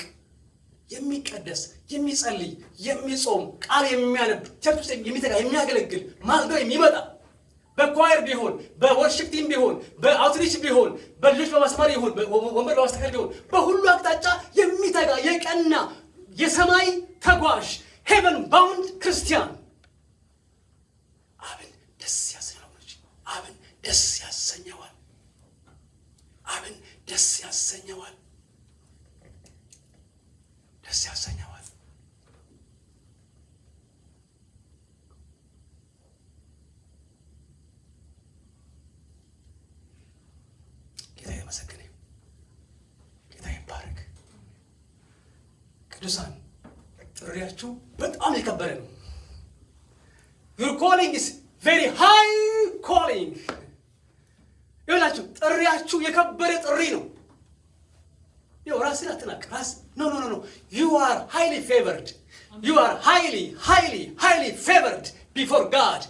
የሚቀደስ የሚጸልይ የሚጾም ቃል የሚያነብ ቸርች ውስጥ የሚተጋ የሚያገለግል ማልዶ የሚመጣ በኳየር ቢሆን በወርሺፕ ቲም ቢሆን በአውትሪች ቢሆን በልጆች በማስተማር ቢሆን ወንበር በማስተካከል ቢሆን በሁሉ አቅጣጫ የሚተጋ የቀና የሰማይ ተጓዥ ሄቨን ባውንድ ክርስቲያን አብን ደስ ያሰኘዋል። አብን ደስ ያሰኘዋል። አብን ደስ ያሰኘዋል። ደስ ያሰኘዋል። ጌታ ይመስገን። ጌታ ይባረክ። ቅዱሳን ጥሪያችሁ በጣም የከበረ ነው። Your calling is very high calling. ይኸውላችሁ ጥሪያችሁ የከበረ ጥሪ ነው። ይኸው ራስን አትናቅ። No. You are highly favored. You are highly favored before God.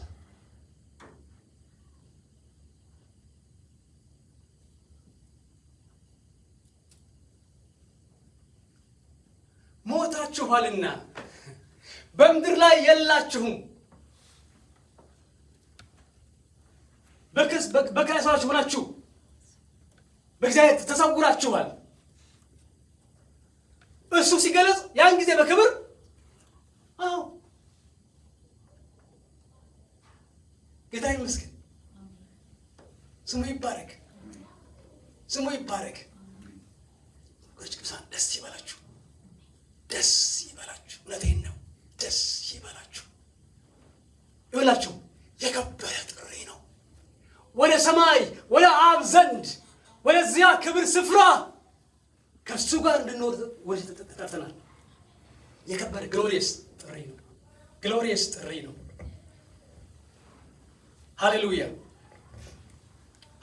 ሞታችኋልና በምድር ላይ የላችሁም። በክርስቶስ ሆናችሁ በእግዚአብሔር ተሰውራችኋል። እሱ ሲገለጽ ያን ጊዜ በክብር አዎ ጌታ ይመስገን። ስሙ ይባረክ፣ ስሙ ይባረክ። ቅዱሳን ደስ ይበላችሁ፣ ደስ ይበላችሁ። እውነቴን ነው፣ ደስ ይበላችሁ። ይበላችሁ የከበረ ጥሪ ነው። ወደ ሰማይ ወደ አብ ዘንድ ወደዚያ ክብር ስፍራ ከእሱ ጋር እንድንኖር ወደ ተጠርተናል። የከበረ ግሎሪየስ ጥሪ ነው። ግሎሪየስ ጥሪ ነው። ሃሌሉያ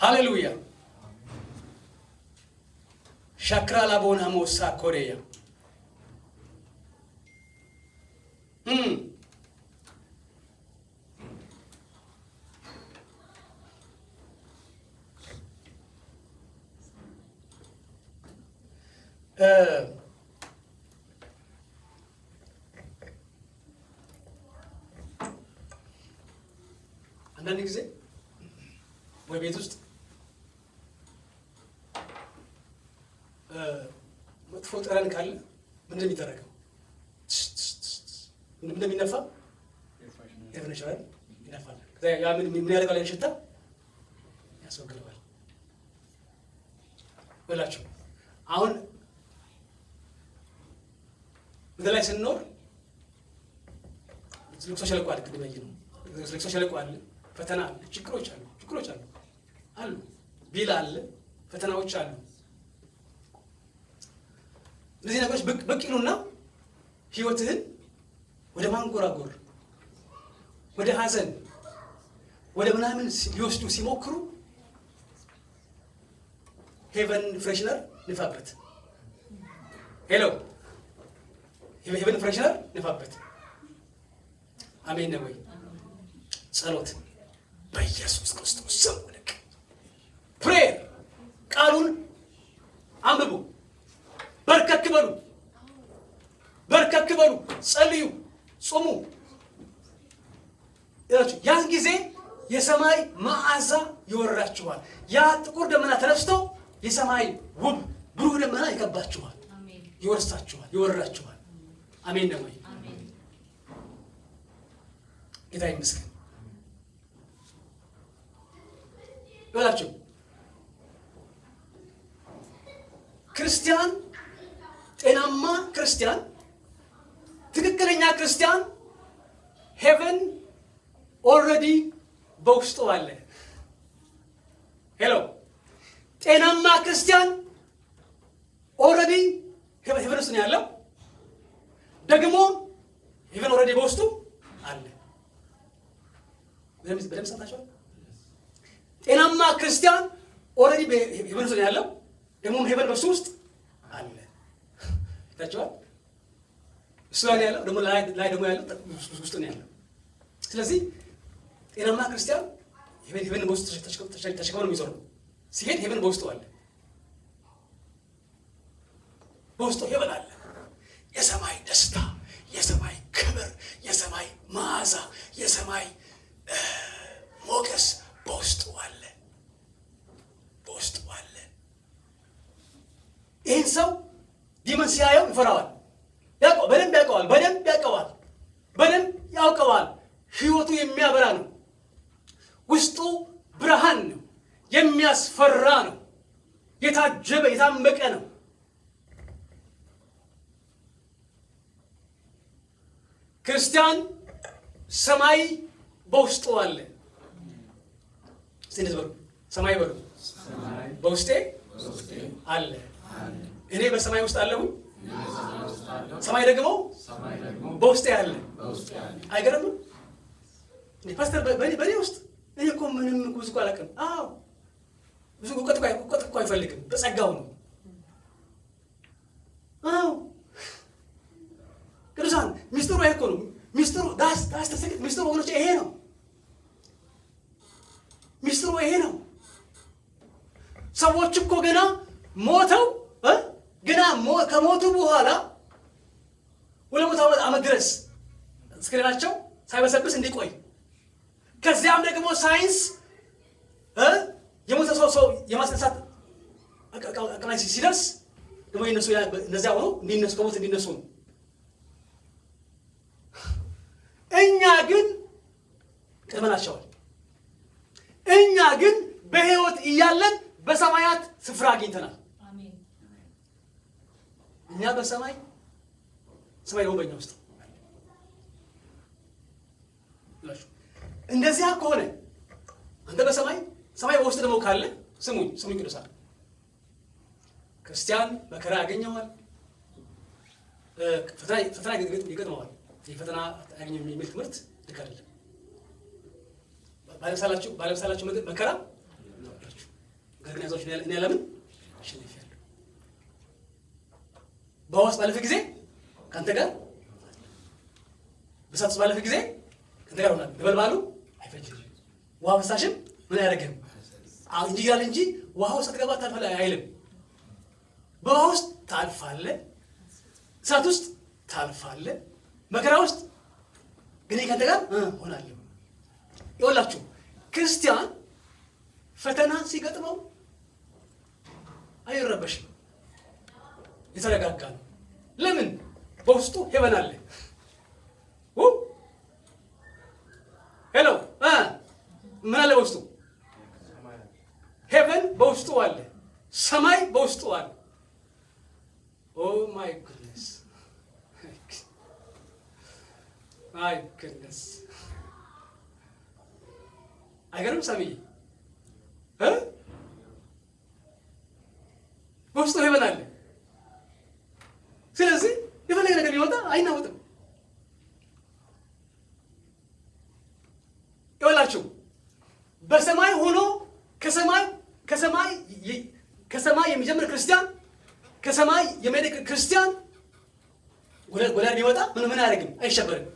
ሃሌሉያ። ሻክራ ላቦና ሞሳ ኮሬያ አንዳንድ ጊዜ ወይ ቤት ውስጥ መጥፎ ጠረን ካለ ምንድን ነው የሚደረገው? ምንድን ነው የሚነፋ? ኤርፍሬሽነር ይነፋል። ያ ምን ያደርጋል? ያን ሽታ ያስወግደዋል። በላችሁ አሁን ምድር ላይ ስንኖር ልቅሶ ሸለቆ አለ። ቅድም ነው ልቅሶ ሸለቆ አለ። ፈተና አለ። ችግሮች አሉ። ቢል አለ። ፈተናዎች አሉ። እነዚህ ነገሮች ብቅ ይሉና ህይወትህን ወደ ማንጎራጎር፣ ወደ ሀዘን፣ ወደ ምናምን ሊወስዱ ሲሞክሩ ሄቨን ፍሬሽነር ንፋበት። ሄሎ ሄቨን ፍሬሽነር ንፋበት። አሜን ነው ወይ? ጸሎት በኢየሱስ ክርስቶስ ስም ልክ ፕሬየር፣ ቃሉን አንብቡ፣ በርከክ በሉ፣ ጸልዩ፣ ጾሙ። ያን ጊዜ የሰማይ መዓዛ ይወራችኋል። ያ ጥቁር ደመና ተነስቶ የሰማይ ውብ ብሩህ ደመና ይከባችኋል፣ ይወራችኋል። አሜን ነው ወይ? ጌታ ይመስገን። ይላችሁ ክርስቲያን፣ ጤናማ ክርስቲያን፣ ትክክለኛ ክርስቲያን ሄቨን ኦልሬዲ በውስጡ አለ። ሄሎ ጤናማ ክርስቲያን ኦልሬዲ ሄቨን ውስጥ ነው ያለው። ደግሞ ሄቨን ኦልሬዲ በውስጡ አለ። በደምብ ሰምታችኋል። ጤናማ ክርስቲያን ኦልሬዲ ሄቨን ውስጥ ነው ያለው። ደግሞ ሄቨን በሱ ውስጥ አለ። ታችኋል። እሱ ላይ ያለው ደግሞ ላይ ደግሞ ያለው ውስጥ ነው ያለው። ስለዚህ ጤናማ ክርስቲያን ሄቨን በውስጥ ተሸክሞ ነው የሚዞረው። ሲሄድ ሄቨን በውስጡ አለ። በውስጡ ሄቨን አለ። የሰማይ ደስታ፣ የሰማይ ክብር፣ የሰማይ መዓዛ፣ የሰማይ ሞገስ በውስጡ አለ። ይህን ሰው ዲመን ሲያየው ይፈራዋል። በደንብ ያውቀዋል። ህይወቱ የሚያበራ ነው። ውስጡ ብርሃን ነው። የሚያስፈራ ነው። የታጀበ የታመቀ ነው። ክርስቲያን ሰማይ በውስጡ አለ። ስለዚህ በሉ ሰማይ በሉ በውስጤ አለ። እኔ በሰማይ ውስጥ አለሁ፣ ሰማይ ደግሞ በውስጤ አለ። አይገርምም? ፓስተር በእኔ ውስጥ እኔ እኮ ምንም ብዙ እኮ አላውቅም። አዎ ብዙ እውቀት እኮ አይፈልግም፣ በጸጋው ነው። አዎ ቅዱሳን ሚስጥሩ ይሄ እኮ ነው። ሚስጥሩ ሚስጥሩ ወገኖች ይሄ ነው። ሚስጥሩ ይሄ ነው። ሰዎች እኮ ገና ሞተው ከሞቱ በኋላ 200 ዓመት ድረስ አስክሬናቸው ሳይበሰብስ እንዲቆይ፣ ከዚያም ደግሞ ሳይንስ የሞተ ሰው የማስነሳት አቅም ሲደርስ ደግሞ እነዚያ ሆኖ ከሞት እንዲነሱ ነው። ገጥመናቸዋል። እኛ ግን በሕይወት እያለን በሰማያት ስፍራ አግኝተናል። እኛ በሰማይ ሰማይ ደግሞ በእኛ ውስጥ። እንደዚያ ከሆነ አንተ በሰማይ ሰማይ በውስጥ ደግሞ ካለ ስሙኝ ቅዱሳን፣ ክርስቲያን መከራ ያገኘዋል፣ ፈተና ይገጥመዋል። ፈተና ያገኘው የሚል ትምህርት ልክ አይደለም። ባለብሳላችሁ መከራ ነገር ግን ያዛችሁ እኔ ለምን አሸንፌያለሁ። በውሃ ውስጥ ባለፈ ጊዜ ከአንተ ጋር፣ በእሳት ውስጥ ባለፈ ጊዜ ከአንተ ጋር ሆናለሁ። ነበልባሉ አይፈጅም፣ ውሃ ፈሳሽም ምን አያደርግም እንጂ ይላል እንጂ ውሃው ስትገባ ታልፋለህ አይልም። በውሃ ውስጥ ታልፋለህ፣ እሳት ውስጥ ታልፋለህ፣ መከራ ውስጥ ግን ከአንተ ጋር ሆናለሁ። ይኸውላችሁ ክርስቲያን ፈተና ሲገጥመው አይረበሽም፣ የተረጋጋ ነው። ለምን? በውስጡ ሄቨን አለ። ሄሎ ምን አለ በውስጡ? ሄቨን በውስጡ አለ፣ ሰማይ በውስጡ አለ። ኦ ማይ ጉድነስ ማይ ጉድነስ። አይገርም? ሰምዬ በውስጡ ሄቨን አለ። ስለዚህ የፈለገ ነገር ቢመጣ አይናወጥም። ይኸውላችሁ በሰማይ ሆኖ ከሰማይ የሚጀምር ክርስቲያን፣ ከሰማይ የሚሄድ ክርስቲያን ጎዳና ቢመጣ ምን አያደርግም? አይሸበርም።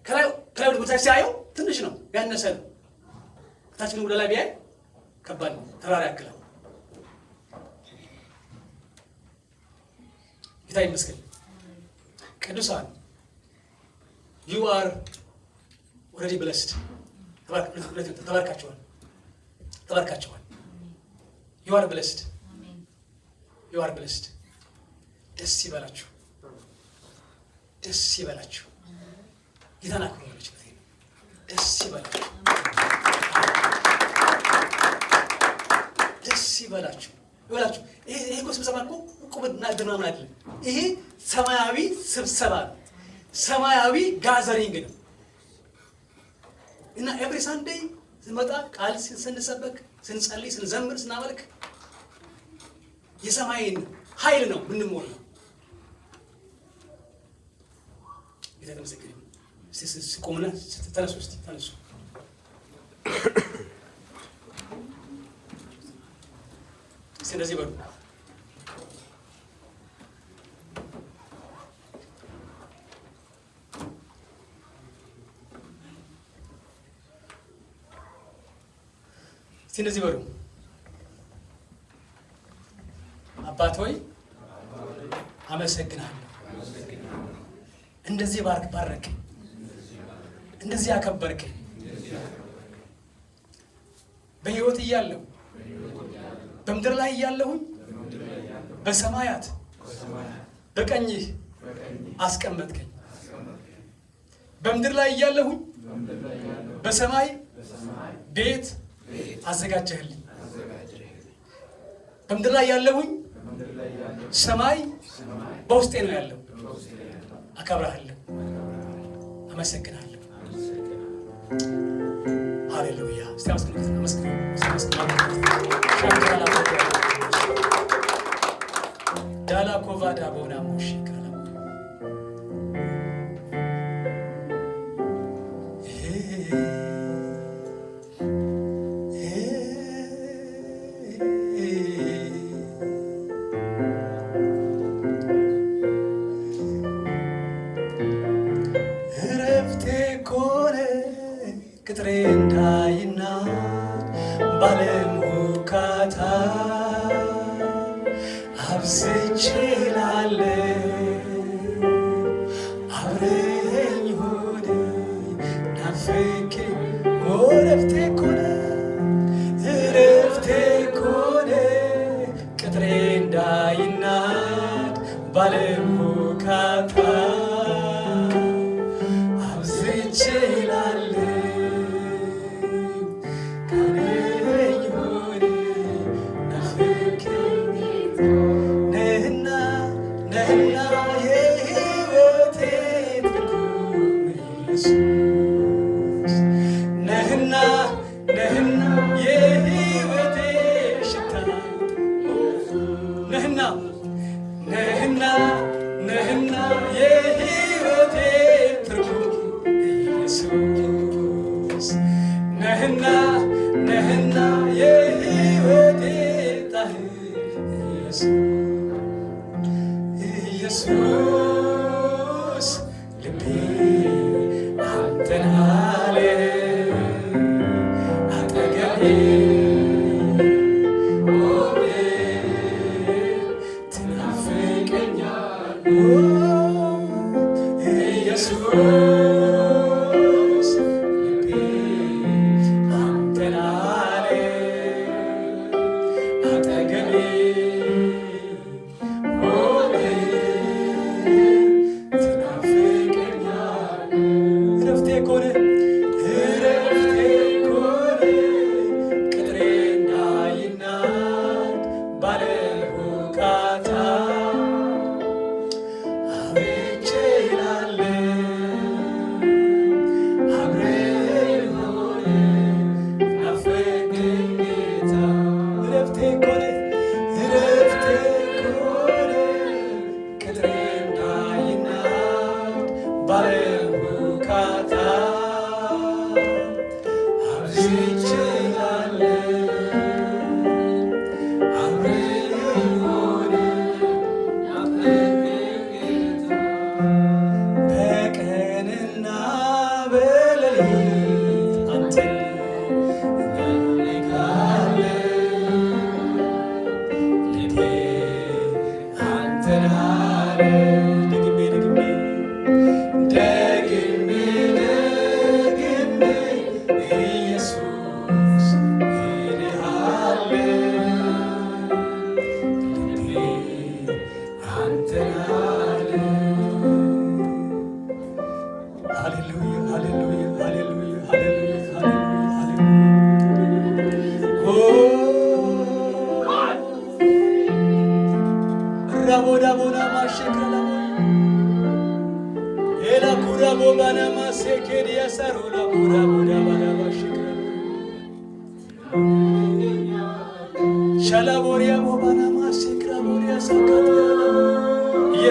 ከላይ ወደ ታች ሲያየው ትንሽ ነው፣ ያነሰ ነው። ከታች ግን ወደ ላይ ቢያይ ከባድ ነው፣ ተራራ ያክላል። ጌታ ይመስገን። ቅዱሳን you are already blessed። ተባርካችኋል። you are blessed። ደስ ይበላችሁ። ጌታን አክብሩልኝ። ደስ ይበላችሁ። ይሄ እኮ ስብሰባ እኮ ቁምና ድርማምን አይደለም። ይሄ ሰማያዊ ስብሰባ ነው፣ ሰማያዊ ጋዘሪንግ ነው። እና ኤቭሪ ሳንዴይ ስንመጣ ቃል ስንሰበክ፣ ስንጸልይ፣ ስንዘምር፣ ስናመልክ የሰማይን ኃይል ነው ምንሞላው። ጌታ ይመስገን። ቆምና ተነሱ። እንደዚህ በሉ። እንደዚህ በሉ። አባት ሆይ አመሰግናለሁ፣ እንደዚህ ባረከኝ፣ እንደዚህ አከበርከኝ። በሕይወት እያለሁ በምድር ላይ እያለሁኝ በሰማያት በቀኝህ አስቀመጥከኝ። በምድር ላይ እያለሁኝ በሰማይ ቤት አዘጋጀህልኝ። በምድር ላይ ያለሁኝ ሰማይ በውስጤ ነው ያለው። አከብርሃለሁ፣ አመሰግናለሁ። ሃሌሉያ። እስቲ አመስግኑ። ዳላ ኮቫዳ ቦና ሙሽ ቅጥሬ እንዳይና ባለሙካታ አብዝቼ ላለሁ አብረኸኝ ሁን ናፍቄ እረፍቴ ኮነ ቅጥሬ እንዳይናድ ባለሙካታ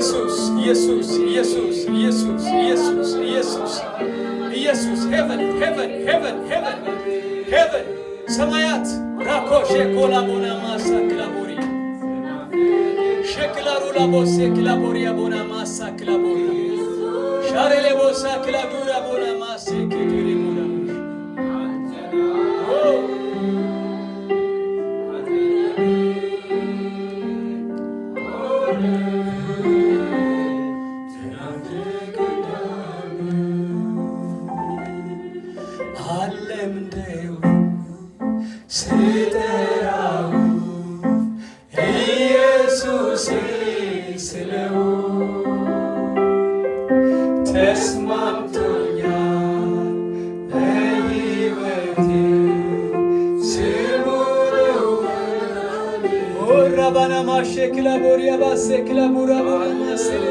ኢየሱስ ኢየሱስ ኢየሱስ ኢየሱስ ኢየሱስ ኢየሱስ ኢየሱስ heaven heaven heaven heaven heaven ሰማያት ራኮ ሼኮላ ቦና ማሳ ክላቦሪ ሼክላሩ ላቦሴ ክላቦሪ ቦና ማሳ ክላቦሪ ሻሬሌ ቦሳ ክላዱራ ቦና ማሳ ክዲሪ ቦና Rabana mashe kila boria basse kila bura bora masele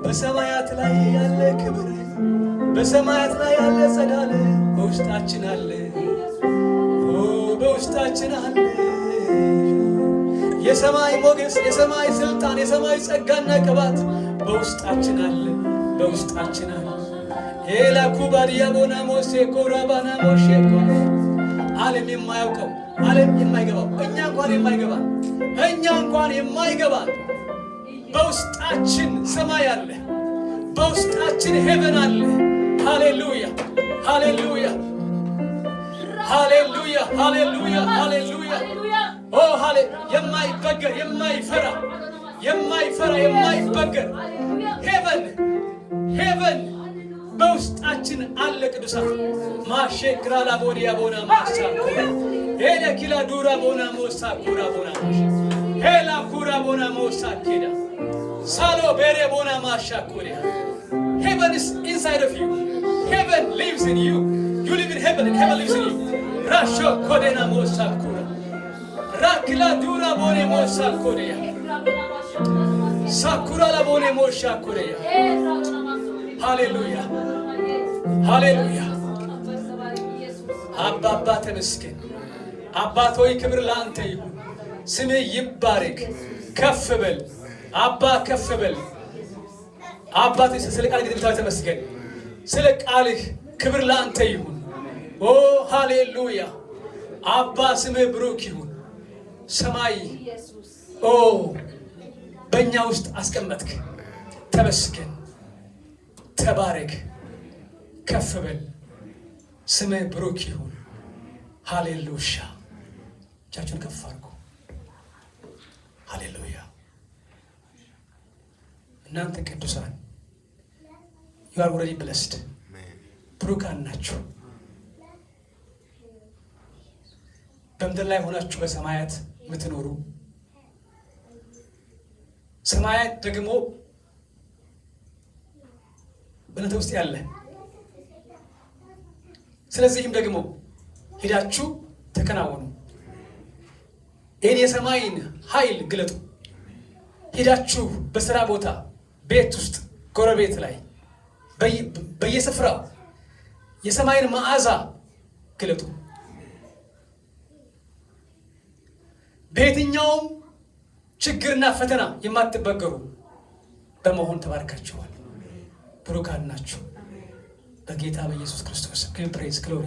በሰማያት ላይ ያለ ክብር በሰማያት ላይ ያለ ጸዳል በውስጣችን አለ በውስጣችን አለ የሰማይ ሞገስ የሰማይ ስልጣን የሰማይ ጸጋና ቅባት በውስጣችን አለ በውስጣችን አለ ኤላ ኩባዲያ ቦና ሞሴ ኮራባና ሞሼ ኮራ ዓለም የማያውቀው ዓለም የማይገባው እኛ እንኳን የማይገባን በውስጣችን ሰማይ አለ በውስጣችን ሄቨን አለ ሃሌሉያ ሃሌሉያ ሃሌሉያ ሃሌሉያ ሃሌሉያ ኦ ሃሌ የማይበገር የማይበገር ሄቨን በውስጣችን አለ ቅዱሳን ማሼ ክራላ ቦዲያ ቦና ማሳ ሄለ ኪላ ዱራ ቦና ሞሳ ኩራ ቦና ሄላ ኩራ ቦና ሞሳ ኬዳ ሳሎ ቤሬ ቦና ማሻ ኩሪያ heaven is inside of you heaven lives in you you live in heaven and heaven lives in you rasho kodena mosa kura rakila dura bone mosa korea sakura la bone mosa korea hallelujah hallelujah አባባ ተመስገን አባቶይ ክብር ላንተ ይሁን ስምህ ይባረክ ከፍ በል አባ፣ ከፍ በል አባት። ስለ ቃልህ ጌታ ተመስገን። ስለ ቃልህ ክብር ለአንተ ይሁን። ኦ ሃሌሉያ አባ፣ ስምህ ብሩክ ይሁን። ሰማይ ኦ በእኛ ውስጥ አስቀመጥክ። ተመስገን፣ ተባረክ፣ ከፍ በል፣ ስምህ ብሩክ ይሁን። ሃሌሉያ። እጃችሁን ከፍ አድርጉ። ሃሌሉያ። እናንተ ቅዱሳን you are already blessed። ብሩካን ናችሁ። በምድር ላይ ሆናችሁ በሰማያት የምትኖሩ፣ ሰማያት ደግሞ በእናንተ ውስጥ ያለ። ስለዚህም ደግሞ ሄዳችሁ ተከናወኑ። ይህን የሰማይን ኃይል ግለጡ። ሄዳችሁ በስራ ቦታ፣ ቤት ውስጥ፣ ጎረቤት ላይ፣ በየስፍራው የሰማይን መዓዛ ግለጡ። በየትኛውም ችግርና ፈተና የማትበገሩ በመሆን ተባርካችኋል። ብሩካን ናችሁ በጌታ በኢየሱስ ክርስቶስ። ፕሬዝ ግሎሪ